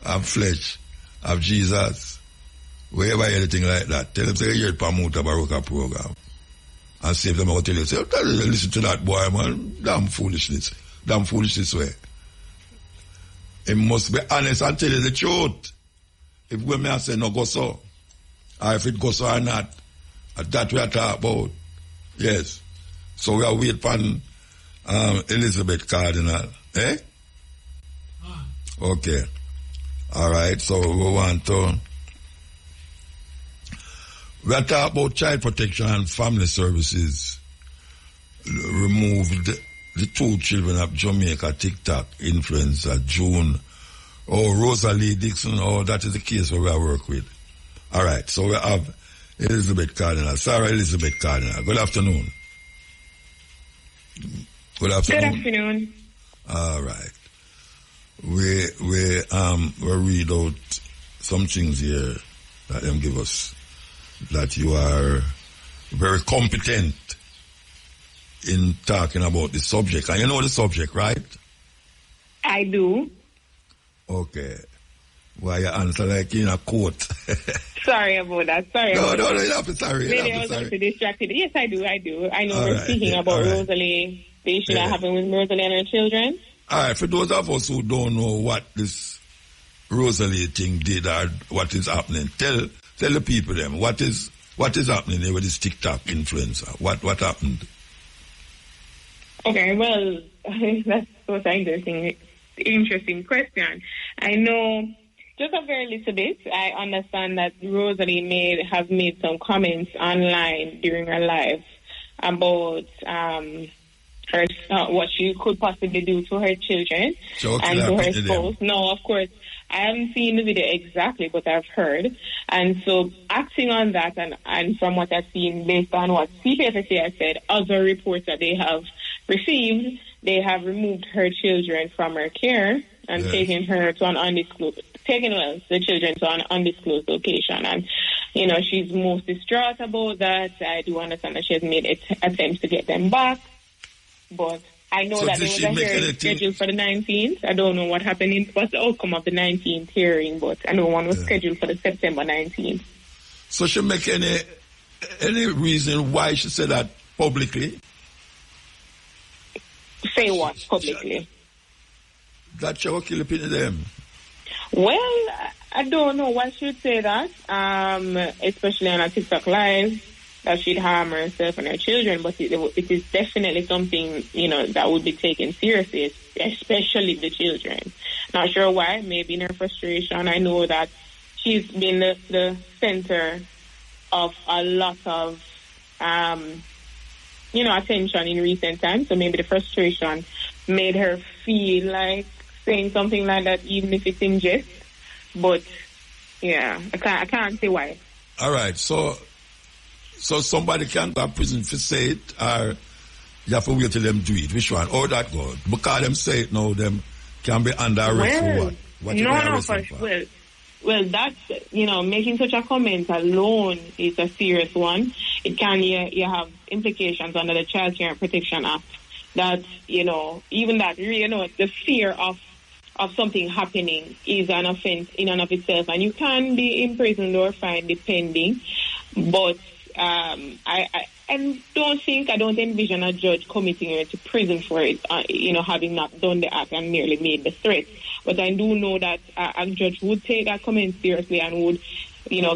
and flesh of Jesus. Wherever anything like that, tell them, say, you hear the Mutabaruka program. And see if them will tell you, say, oh, listen to that boy, man. Damn foolishness way. It must be honest and tell you the truth. If women say no go so, or if it goes so or not, that we are talking about. Yes. So we are waiting for Elizabeth Cardinal. Eh? Okay. All right. So we want to. We are talking about child protection and family services. Removed the 2 children of Jamaica TikTok influencer June. Oh, Rosalie Dixon. Oh, that is the case where we work with. All right. So we have Elizabeth Cardinal. Sarah Elizabeth Cardinal. Good afternoon. Good afternoon. All right. We read out some things here that them give us, that you are very competent in talking about the subject. And you know the subject, right? I do. Okay. Why you answer like in a quote? Sorry about that. No, you have to sorry. Maybe I was a little distracted. Yes, I do. I know All we're right, speaking about Rosalie, the issue that happened with Rosalie and her children. All right, for those of us who don't know what this Rosalie thing did or what is happening, tell the people them what is happening here with this TikTok influencer. What happened? Okay, well, that's such an interesting question. I know just a very little bit. I understand that Rosalie have made some comments online during her live about her what she could possibly do to her children and to her spouse. No, of course, I haven't seen the video exactly, but I've heard. And so acting on that and from what I've seen based on what CPFSA has said, other reports that they have received, they have removed her children from her care and taken her to an the children to an undisclosed location. And, you know, she's most distraught about that. I do understand that she has made attempts to get them back. But I know that there was a hearing scheduled for the 19th. I don't know what happened. What's the outcome of the 19th hearing, but I know one was scheduled for the September 19th. So she make any reason why she said that publicly? Say what publicly? That she will kill the pin of them. Well, I don't know why she would say that, especially on a TikTok live, that she'd harm herself and her children, but it is definitely something, that would be taken seriously, especially the children. Not sure why, maybe in her frustration. I know that she's been the center of a lot of, attention in recent times, so maybe the frustration made her feel like saying something like that, even if it's in jest. But, yeah, I can't say why. All right, so somebody can't go to prison for say it, or you have to wait till them do it. Which one? Or that go? Because them say it now, them can be under arrest for what? Well, that's, making such a comment alone is a serious one. It can, you have implications under the Child Care and Protection Act that, even that, the fear of something happening is an offense in and of itself. And you can be imprisoned or fined depending. But I don't envision a judge committing her to prison for it, having not done the act and merely made the threat. But I do know that a judge would take that comment seriously and would,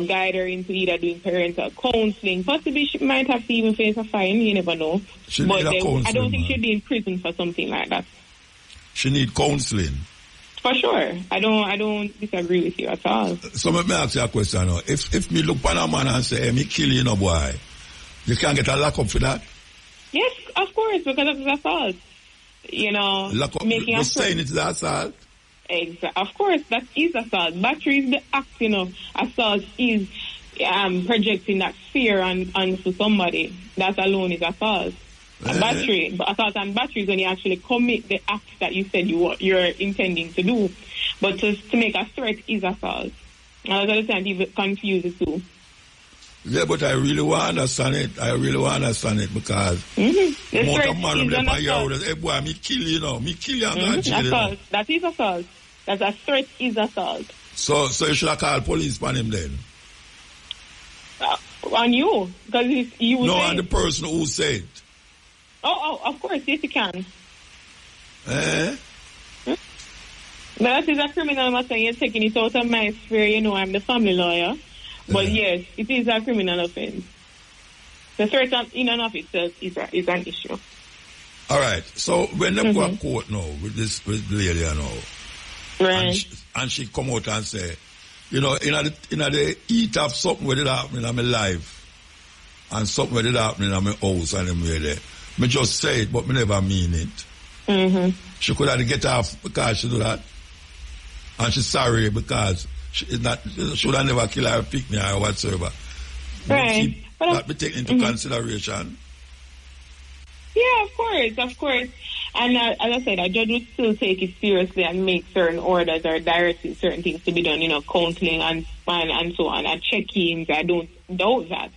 guide her into either doing parental counseling. Possibly she might have to even face a fine, you never know. But I don't think she'd be in prison for something like that. She need counseling. For sure. I don't disagree with you at all. So let me ask you a question now. If me look on a man and say, hey, me kill you, boy, you can't get a lock up for that? Yes, of course, because of the assault. Lock up, making saying it's the assault? Of course, that is assault. Battery is the act, Assault is projecting that fear onto somebody. That alone is assault. Assault and battery is when you actually commit the act that you said you're intending to do. But to make a threat is assault. A lot of the time people confuse the two. Yeah, but I really want to understand it. Because most of man them by your hey boy, me kill you now. Me kill you and go jail. Assault. That is assault. That's a threat is assault. So you should have called police on him then? On you. Because you no, on the person who said. Oh, of course, yes you can. Eh? But that is a criminal matter. You're taking it out of my sphere. I'm the family lawyer. But yes, it is a criminal offense. The threat in and of itself is an issue. All right. So when they go to court now with the lady now, right, and she come out and say, in the heat of something where it happening in my life, and something where it happening in my house and them way there. Me just say it, but me never mean it. Mm-hmm. She could have to get off because she do that, and she's sorry because she should have never kill her picnic or whatsoever. Right. That be taken into consideration. Yeah, of course. And as I said, a judge would still take it seriously and make certain orders or direct certain things to be done, counseling and so on, and check-ins. I don't doubt that.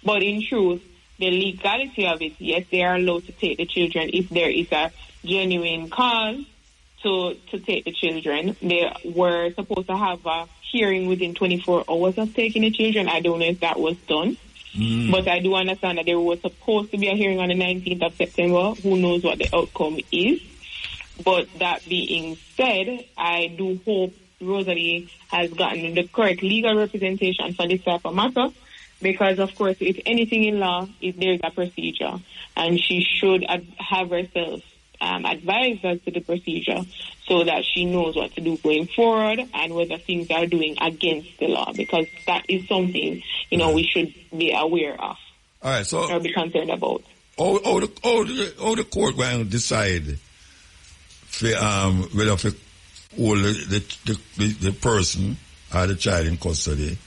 But in truth, the legality of it, yes, they are allowed to take the children if there is a genuine cause to take the children. They were supposed to have a hearing within 24 hours of taking the children. I don't know if that was done. But I do understand that there was supposed to be a hearing on the 19th of September. Who knows what the outcome is. But that being said, I do hope Rosalie has gotten the correct legal representation for this type of matter. Because, of course, if anything in law, there's a procedure. And she should have herself advised as to the procedure so that she knows what to do going forward and whether things are doing against the law. Because that is something, we should be aware of. All right, so... Or be concerned about. How the court going to decide whether to hold the person or the child in custody?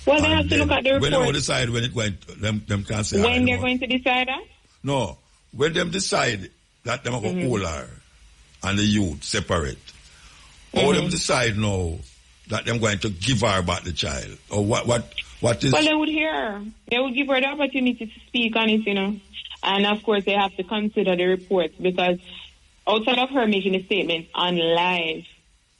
Well, they have to look at the report. When they decide when it going, them can't say. When they're going to decide that? No, when them decide that them are going to hold her and the youth separate. Or them decide now that them going to give her back the child. Or what is? Well, they would hear her. They would give her the opportunity to speak on it, And of course, they have to consider the reports because outside of her making a statement on live,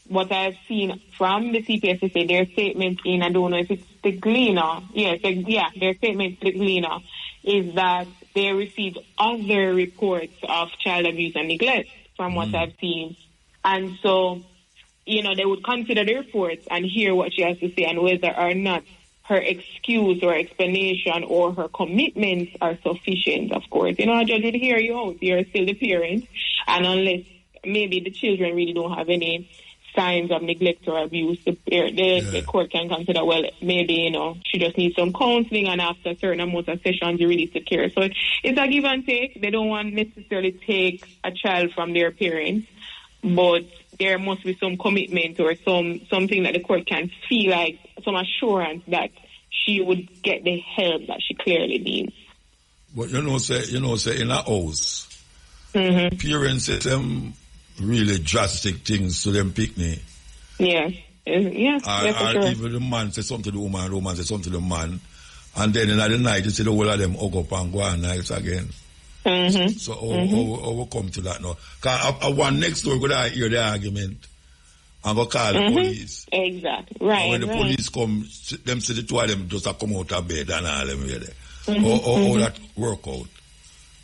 what I've seen from the CPSSA, their statement I don't know if it's the Gleaner. Yes, their statement to the Gleaner is that they received other reports of child abuse and neglect from what I've seen. And so, they would consider the reports and hear what she has to say and whether or not her excuse or explanation or her commitments are sufficient, of course. A judge would hear you out. You're still the parent. And unless maybe the children really don't have any signs of neglect or abuse, the court can consider, well, maybe, she just needs some counseling, and after a certain amount of sessions, you release the care. So it's a give and take. They don't want necessarily take a child from their parents, but there must be some commitment or something that the court can feel like, some assurance that she would get the help that she clearly needs. But say in a house, parents say them really drastic things to them picnic. Yeah. Or sure. even the man say something to the woman say something to the man, and then in the night you see the whole of them hug up and go on nights again. So how we come to that now? Because I want next door go to hear the argument and go call the police. Exactly. Right. And when the police come, them see the two of them just come out of bed and all them there. How that work out?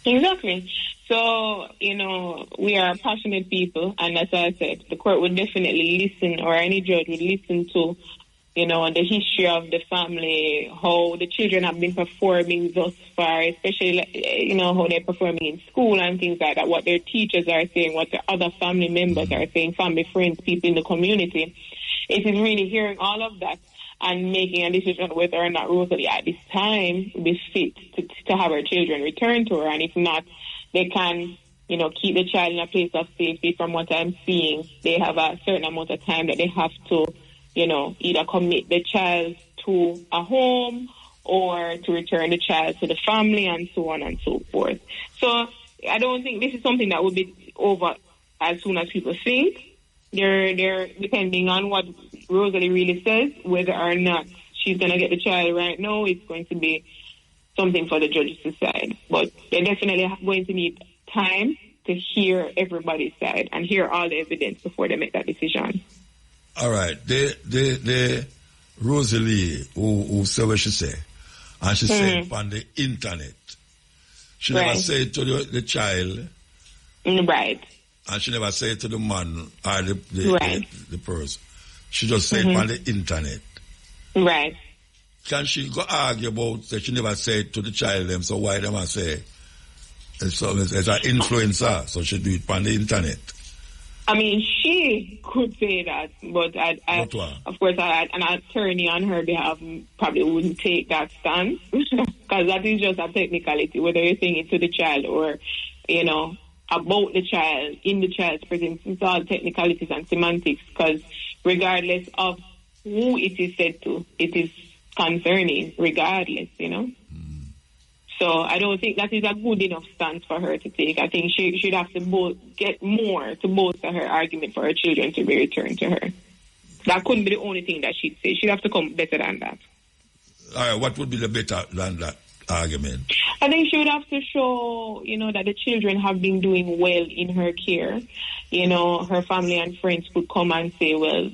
Exactly. So, we are passionate people, and as I said, the court would definitely listen, or any judge would listen to, the history of the family, how the children have been performing thus far, especially, how they're performing in school and things like that, what their teachers are saying, what their other family members are saying, family, friends, people in the community. It is really hearing all of that and making a decision whether or not Rosalie at this time would be fit to have her children return to her, and if not, they can, keep the child in a place of safety. From what I'm seeing, they have a certain amount of time that they have to, either commit the child to a home or to return the child to the family, and so on and so forth. So I don't think this is something that will be over as soon as people think. They're depending on what Rosalie really says, whether or not she's going to get the child right now. It's going to be something for the judges to decide. But they're definitely going to need time to hear everybody's side and hear all the evidence before they make that decision. All right. The Rosalie, who said what she said, and she said on the internet. She never said to the child. Right. And she never said to the man or the person. She just said on the internet. Right. Can she go argue about that she never said to the child them, so why them I say it's an influencer, so she do it on the internet? I mean, she could say that, but of course, an attorney on her behalf probably wouldn't take that stance, because that is just a technicality, whether you're saying it to the child or, about the child, in the child's presence. It's all technicalities and semantics, because regardless of who it is said to, it is concerning, regardless, So I don't think that is a good enough stance for her to take. I think she should have to get more to bolster her argument for her children to be returned to her. That couldn't be the only thing that she'd say. She'd have to come better than that. All right, what would be the better than that argument? I think she would have to show, that the children have been doing well in her care. Her family and friends could come and say, well,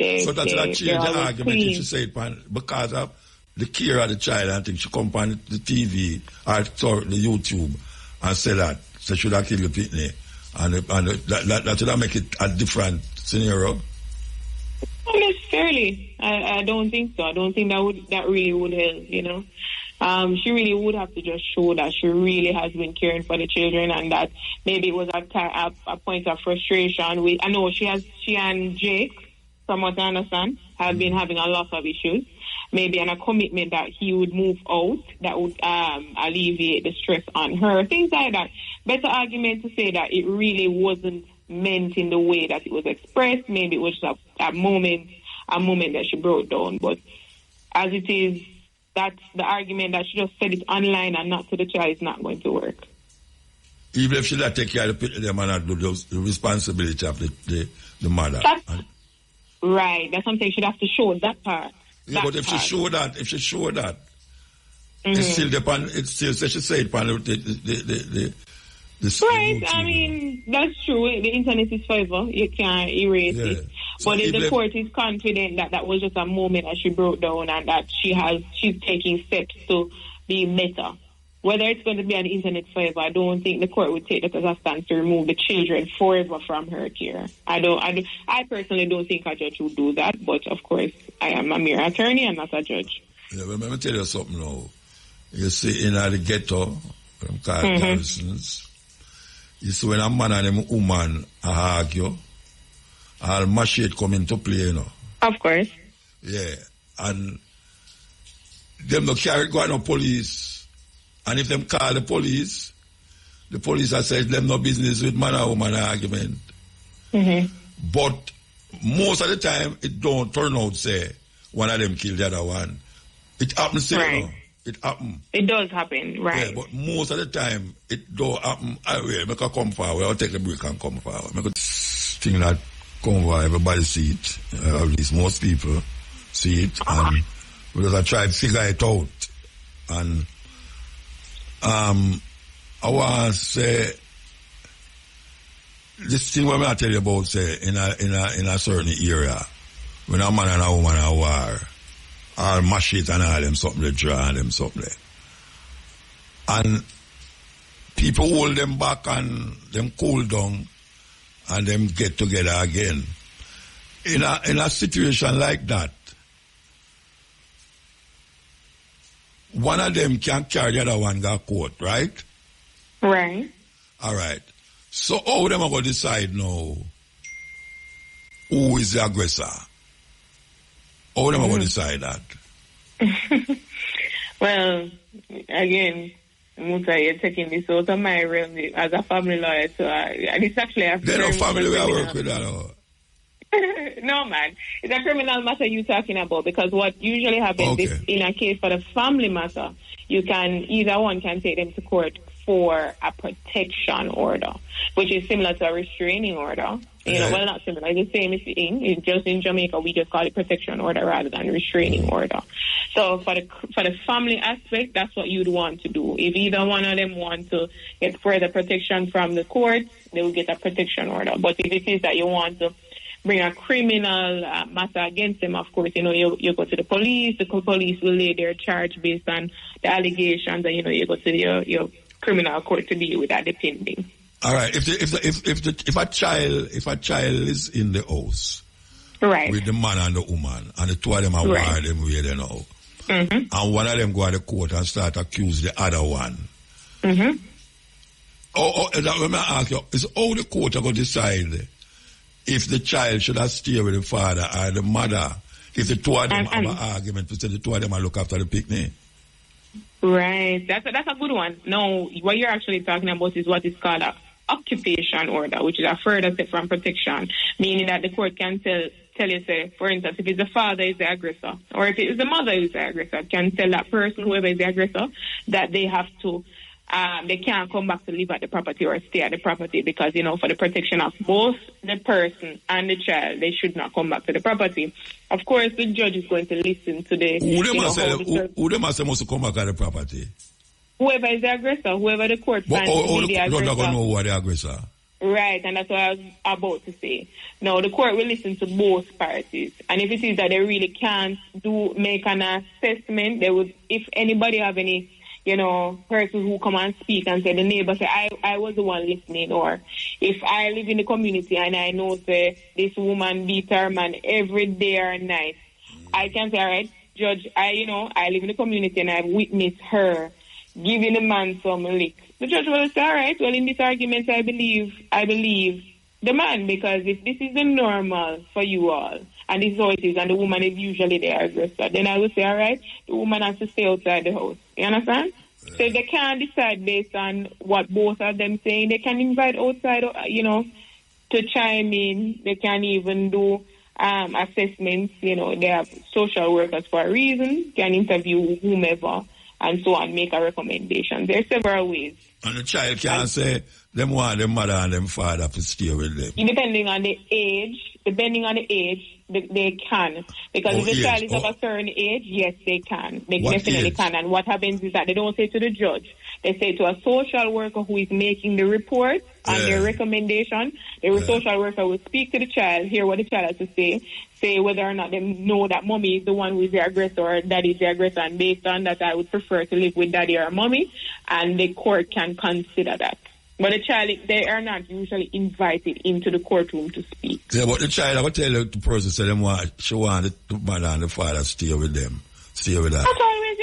they... So that's not change the argument if she said, because of the care of the child, I think she come on the TV or the YouTube and say that. So should I kill the pitney? And that should make it a different scenario? Not necessarily. I don't think so. I don't think that really would help, She really would have to just show that she really has been caring for the children, and that maybe it was a point of frustration. I know she and Jake, from what I understand, have been having a lot of issues. Maybe on a commitment that he would move out, that would alleviate the stress on her, things like that. Better argument to say that it really wasn't meant in the way that it was expressed. Maybe it was just a moment that she broke down. But as it is, that's the argument that she just said it online and not to the child is not going to work. Even if she not take care of them and not do the responsibility of the mother. Right. That's something she'd have to show that part. Yeah, but if she show that, it's still she say it upon the right, I mean, that's true. The internet is forever. You can't erase it. So but if the court is confident that was just a moment that she broke down and that she's taking steps to be better, whether it's going to be on the internet forever, I don't think the court would take that as a stance to remove the children forever from her care. I personally don't think a judge would do that, but of course, I am a mere attorney and not a judge. Yeah, but let me tell you something now. You see, in the ghetto, from garrisons, you see when a man and a woman argue, all machete come into play, you know. Of course. Yeah, and them no carry go no police, and if them call the police have said them no business with man and woman argument. But most of the time, it don't turn out say one of them kill the other one. It happens, right. You know, it happen. It does happen, right? Yeah, but most of the time, it don't happen. I will make a come forward. I'll take the break and come forward. Make a thing that come forward. Everybody see it. At least most people see it. And because I try to figure it out. And I want to say this thing what I tell you about, say, in a certain area, when a man and a woman are war, all machete and all them something they draw and them something. And people hold them back and them cool down and them get together again. In a situation like that, one of them can carry the other one to court, right? Right. All right. So how them are going to decide now who is the aggressor? How them are going to decide that? Well, again, Muta, you're taking this out of my realm as a family lawyer, so and it's actually a They're no family we work with at all. No, man. It's a criminal matter you're talking about, because what usually happens is in a case for the family matter, either one can take them to court for a protection order, which is similar to a restraining order. You know, well, not similar. It's the same thing. It's just in Jamaica, we just call it protection order rather than restraining order. So for the family aspect, that's what you'd want to do. If either one of them want to get further protection from the court, they will get a protection order. But if it is that you want to bring a criminal matter against them, of course, you know, you go to the police. The police will lay their charge based on the allegations, and, you know, you go to your criminal court to deal with that depending. All right. If a child is in the house, right, with the man and the woman, and the two of them are wired them where they know, and one of them go to the court and start accuse the other one. Let me ask you: is how the court are going to decide if the child should have stay with the father or the mother? If the two of them have an argument, to say the two of them are look after the picnic. Right, that's a good one. No, what you're actually talking about is what is called a occupation order, which is a further step from protection, meaning that the court can tell you, say, for instance, if it's the father is the aggressor, or if it is the mother who is the aggressor, can tell that person, whoever is the aggressor, that they have to, they can't come back to live at the property or stay at the property because, you know, for the protection of both the person and the child, they should not come back to the property. Of course, the judge is going to listen to the... Who them must come back to the property? Whoever is the aggressor, whoever the court finds to be the aggressor. You're not going to know who are the aggressor. Right, and that's what I was about to say. No, the court will listen to both parties. And if it is that they really can't make an assessment, they would, if anybody have any, you know, person who come and speak and say, the neighbor say, I was the one listening, or if I live in the community and I know, say, this woman beat her man every day or night, I can say, all right, judge, I live in the community and I've witnessed her giving the man some licks. The judge will say, all right, well, in this argument, I believe the man, because if this is the normal for you all, and this is how it is, and the woman is usually the aggressor, then I will say, all right, the woman has to stay outside the house. You understand? So if they can't decide based on what both of them saying, they can invite outside, you know, to chime in. They can even do assessments. You know, they have social workers for a reason, can interview whomever, and so on, make a recommendation. There are several ways. And the child can say them want them mother and them father to stay with them. Depending on the age, they can. Because if the child is of a certain age, yes, they can. They definitely can. And what happens is that they don't say to the judge. They say to a social worker who is making the report and their recommendation. The social worker will speak to the child, hear what the child has to say whether or not they know that mommy is the one who is the aggressor or daddy is the aggressor, and based on that, I would prefer to live with daddy or mommy, and the court can consider that. But the child, they are not usually invited into the courtroom to speak. Yeah, but the child, I would tell the person, say she want the mother and the father stay with them. Stay with that. Not always,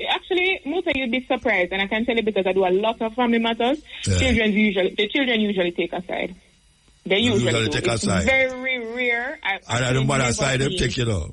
actually, Musa, you'd be surprised, and I can tell you because I do a lot of family matters. The children usually take a side. They usually take a side. It's very rare. And the mother side, they take it up.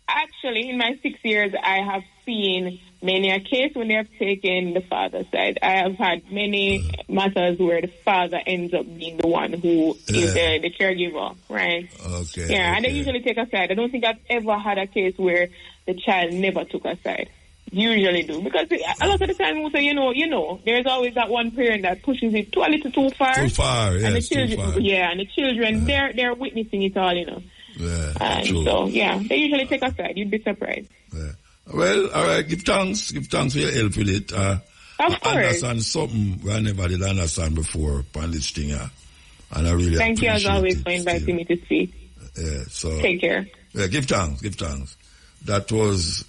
Actually, in my 6 years, I have seen many a case when they have taken the father's side. I have had many matters where the father ends up being the one who is the caregiver, right? Okay. Yeah, and they usually take a side. I don't think I've ever had a case where the child never took a side. Usually do. Because a lot of the time, also, there's always that one parent that pushes it a little too far. Too far, yes, and the children, too far. Yeah, and the children, they're witnessing it all, Yeah, true. So, they usually take a side. You'd be surprised. Yeah. Well, all right, give thanks for your help with it. Of course. I understand something I never did understand before on this thing, and I really Thank you as always for inviting inviting me to speak. Yeah, so take care. Yeah, give thanks. That was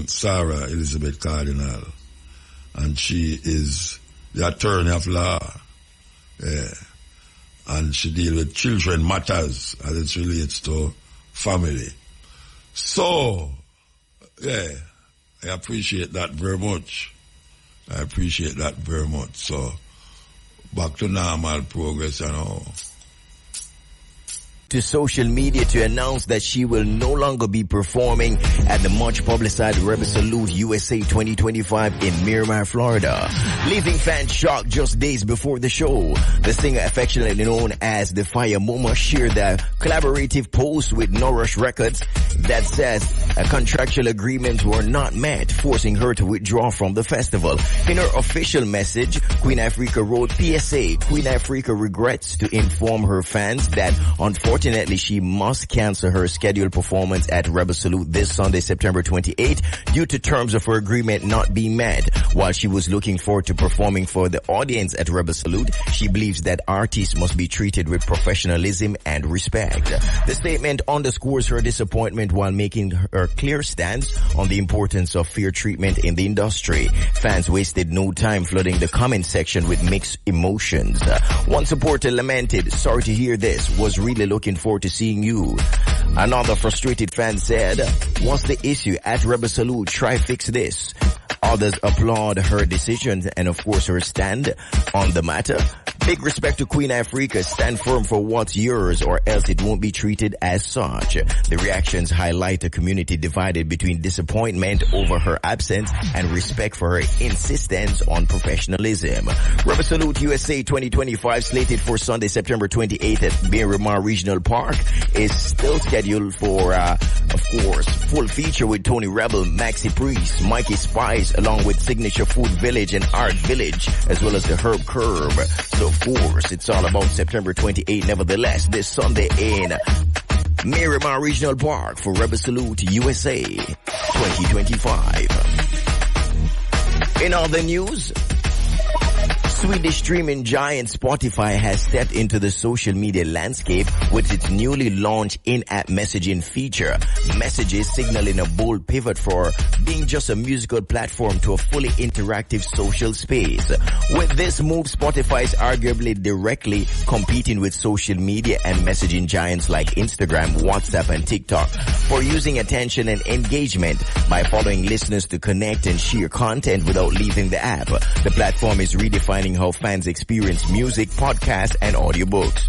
Sarah Elizabeth Cardinal, and she is the attorney of law. Yeah. And she deals with children matters as it relates to family. So, yeah, I appreciate that very much. So, back to normal progress, to social media to announce that she will no longer be performing at the much publicized Rebel Salute USA 2025 in Miramar, Florida. Leaving fans shocked just days before the show. The singer, affectionately known as the Fire Mama, shared a collaborative post with No Rush Records that says contractual agreements were not met, forcing her to withdraw from the festival. In her official message, Queen Ifrica wrote, PSA, Queen Ifrica regrets to inform her fans that unfortunately she must cancel her scheduled performance at Rebel Salute this Sunday, September 28, due to terms of her agreement not being met. While she was looking forward to performing for the audience at Rebel Salute, she believes that artists must be treated with professionalism and respect. The statement underscores her disappointment while making her clear stance on the importance of fair treatment in the industry. Fans wasted no time flooding the comment section with mixed emotions. One supporter lamented, "Sorry to hear this, was really looking forward to seeing you." Another frustrated fan said, "What's the issue at Rebel Salute? Try fix this." Others applaud her decision and of course her stand on the matter. Big respect to Queen Ifrica. Stand firm for what's yours or else it won't be treated as such. The reactions highlight a community divided between disappointment over her absence and respect for her insistence on professionalism. Rebel Salute USA 2025, slated for Sunday, September 28th at Miramar Regional Park, is still scheduled for, of course, full feature with Tony Rebel, Maxi Priest, Mikey Spice, along with Signature Food Village and Art Village, as well as the Herb Curb. So of course, it's all about September 28th. Nevertheless, this Sunday in Miramar Regional Park for Rebel Salute USA 2025. In other news, Swedish streaming giant Spotify has stepped into the social media landscape with its newly launched in-app messaging feature. Messages signaling a bold pivot for being just a musical platform to a fully interactive social space. With this move, Spotify is arguably directly competing with social media and messaging giants like Instagram, WhatsApp, and TikTok for using attention and engagement by following listeners to connect and share content without leaving the app. The platform is redefining how fans experience music, podcasts, and audiobooks.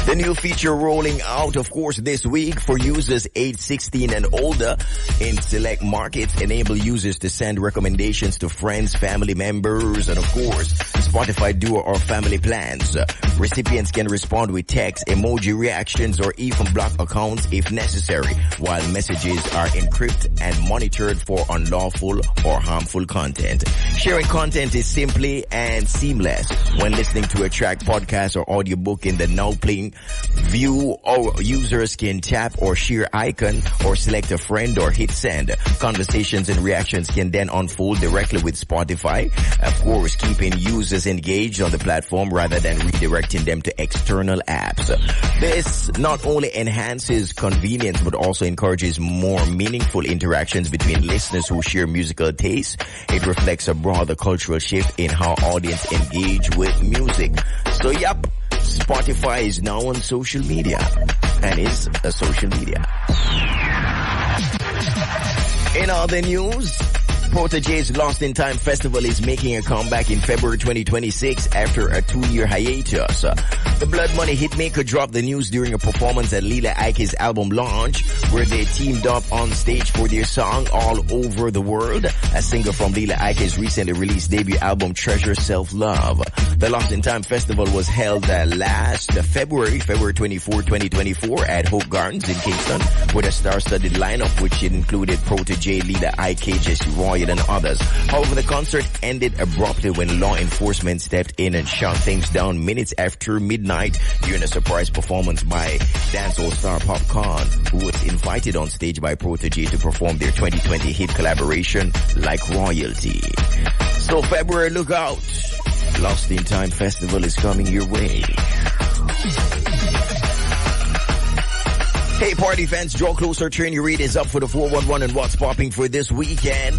The new feature rolling out, of course, this week for users aged 16 and older in select markets, enable users to send recommendations to friends, family members, and of course, Spotify Duo or family plans. Recipients can respond with text, emoji reactions, or even block accounts if necessary, while messages are encrypted and monitored for unlawful or harmful content. Sharing content is simply and seamless when listening to a track, podcast, or audiobook in the now playing View or users can tap or share icon or select a friend or hit send. Conversations and reactions can then unfold directly with Spotify. Of course, keeping users engaged on the platform rather than redirecting them to external apps. This not only enhances convenience but also encourages more meaningful interactions between listeners who share musical tastes. It reflects a broader cultural shift in how audience engage with music. So yep, Spotify is now on social media and is a social media. In other news, Protege's Lost in Time Festival is making a comeback in February 2026 after a 2-year hiatus. The Blood Money hitmaker dropped the news during a performance at Lila Ike's album launch, where they teamed up on stage for their song All Over the World, a single from Lila Ike's recently released debut album Treasure Self-Love. The Lost in Time Festival was held last February 24, 2024 at Hope Gardens in Kingston, with a star-studded lineup which included Protege, Lila Ike, Jesse Roy, and others. However, the concert ended abruptly when law enforcement stepped in and shut things down minutes after midnight during a surprise performance by dancehall star Popcorn, who was invited on stage by Protege to perform their 2020 hit collaboration Like Royalty. So February, look out. Lost in Time Festival is coming your way. Hey party fans, draw closer, turn your read is up for the 411 and what's popping for this weekend.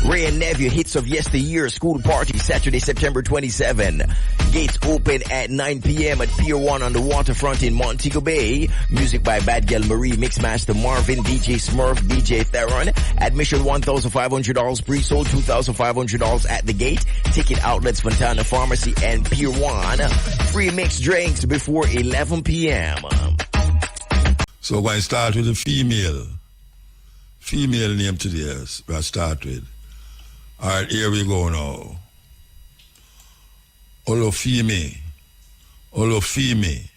Ray and Nephew hits of yesteryear school party Saturday, September 27. Gates open at 9 p.m. at Pier 1 on the waterfront in Montego Bay. Music by Bad Girl Marie, Mixmaster Marvin, DJ Smurf, DJ Theron. Admission $1,500, pre-sold $2,500 at the gate. Ticket outlets Fontana Pharmacy and Pier 1. Free mixed drinks before 11 p.m. So we're going to start with the female. Female name today, we'll start with. All right, here we go now. Olufemi. Olufemi.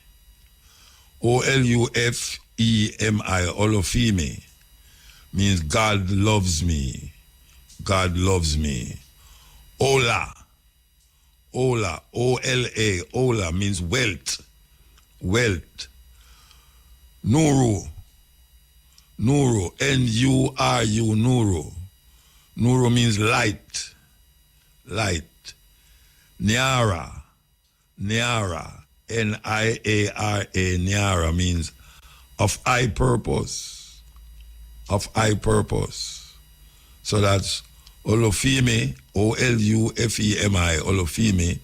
O-L-U-F-E-M-I. Olufemi means God loves me. God loves me. Ola. Ola. O-L-A. Ola means wealth. Wealth. Nuru. Nuru. N-U-R-U. Nuru. Nuru means light. Light. Niara. Niara. N-I-A-R-A. Niara means of high purpose. Of high purpose. So that's Olufemi. O-L-U-F-E-M-I. Olufemi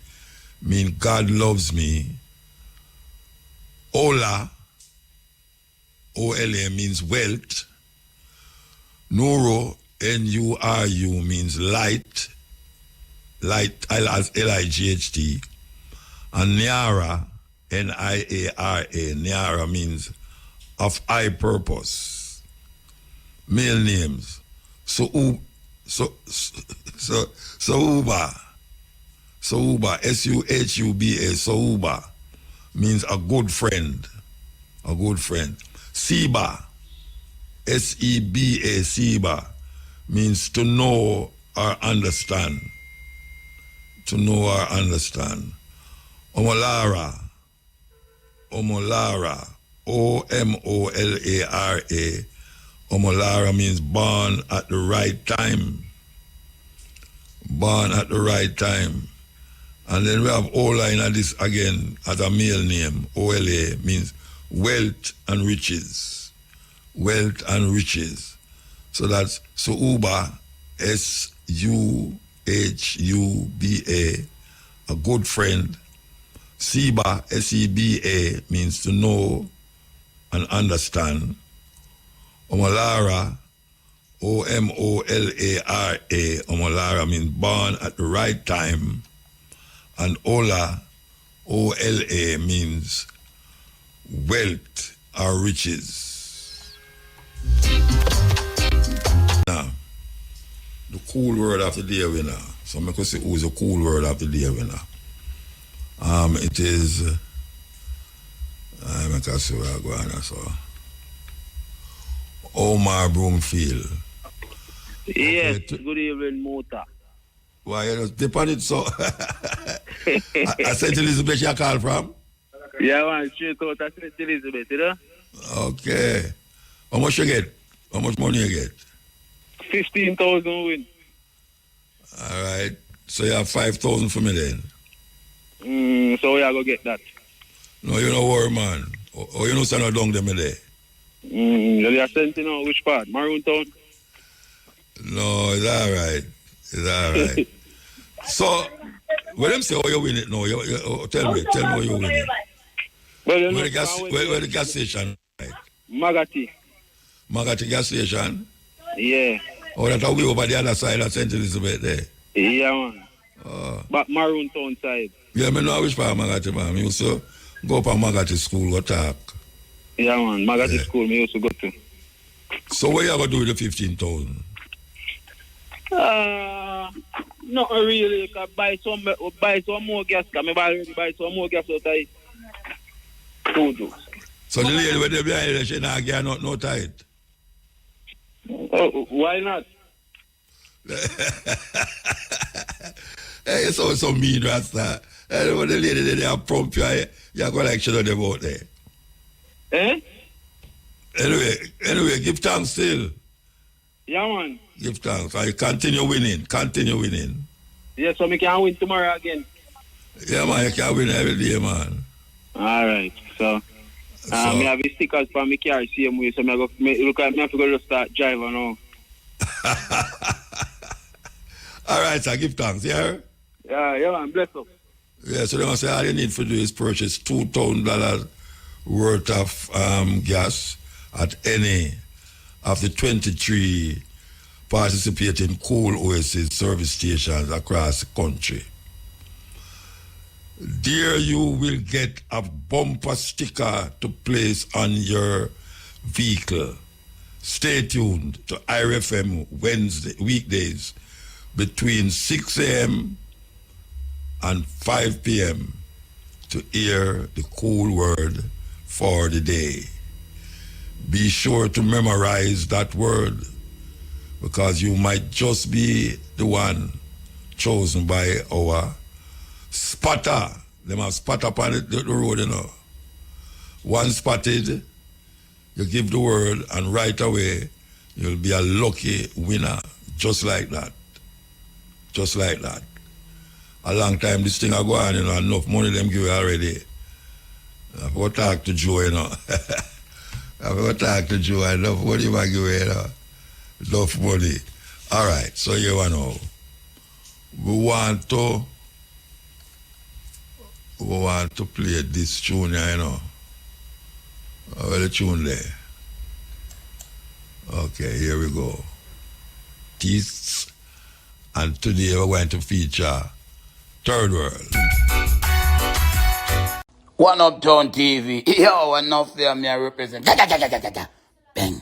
means God loves me. Ola. O-L-A means wealth. Nuru, N-U-R-U means light. Light, L-I-G-H-T. And Niara, N-I-A-R-A. Niara means of high purpose. Male names. Souba. Souba, S-U-H-U-B-A. Souba means a good friend. A good friend. Seba, S-E-B-A, Seba, means to know or understand. To know or understand. Omolara, Omolara, O-M-O-L-A-R-A. Omolara means born at the right time. Born at the right time. And then we have Ola in this again as a male name. O-L-A means wealth and riches. Wealth and riches. So that's Souba, S-U-H-U-B-A, a good friend. Seba, S-E-B-A, means to know and understand. Omolara, O-M-O-L-A-R-A, Omolara means born at the right time. And Ola, O-L-A, means wealth or riches. Now, the cool word of the day winner. So I'm going to say who's the cool word of the day winner. It is, I'm going to say where I go on, so. Omar Broomfield. Yes, Okay. good evening, Mota. Why you just dip on it so? I said to Elizabeth you call from? Yeah, man, straight out of St. Elizabeth, you know? Okay. How much you get? How much money you get? 15,000 win. All right. So you have 5,000 for me then? So we are going to get that. No, you don't worry, man. Or you know send down them there? You are sending out which part? Maroon Town? No, it's all right. It's all right. So, when them say, oh, you win it now, tell me how you win it. Well, you know, Where the gas station? Right? Magati. Magati gas station? Yeah. Oh, that's how we over the other side of St. Elizabeth there. Yeah, man. But Maroon Town side. Yeah, I know which part of Magati, man. I used to go up on Magati school, go talk. Yeah, man. Magati school, me used to go to. So what you going to do with the 15,000? Not really. I buy some more gas. I buy some more gas out of it. So the lady with the behind her, she not get no tight. Why not? Hey, it's so mean, Rasta. And when the lady they have prompt you, you're going like shit on them out there. Eh? Anyway, give thanks still. Yeah, man. Give thanks. And you continue winning. Yeah, so we can win tomorrow again. Yeah, man, you can win every day, man. All right. So me have the stickers for my car same way, so me look at me have to go to start driving now. All right, so give thanks, yeah? Yeah, man, bless up. Yeah, so they must say all you need to do is purchase $2,000 worth of gas at any of the 23 participating coal oasis service stations across the country. There you will get a bumper sticker to place on your vehicle. Stay tuned to IRFM weekdays between 6 a.m. and 5 p.m. to hear the cool word for the day. Be sure to memorize that word because you might just be the one chosen by our spotter. They must spot up on the road, you know. Once spotted, you give the word and right away you'll be a lucky winner. Just like that. Just like that. A long time this thing I go on, you know, enough money them give you already. I've got to talk to Joe, you know. I've got to talk to Joe, enough money I give you, you know. Enough money. All right, so you know. We want to play this tune, you know. Where the tune there? Okay, here we go. Teeth. And today we're going to feature Third World. One Uptown TV. Yo, enough there, me I represent. Bang.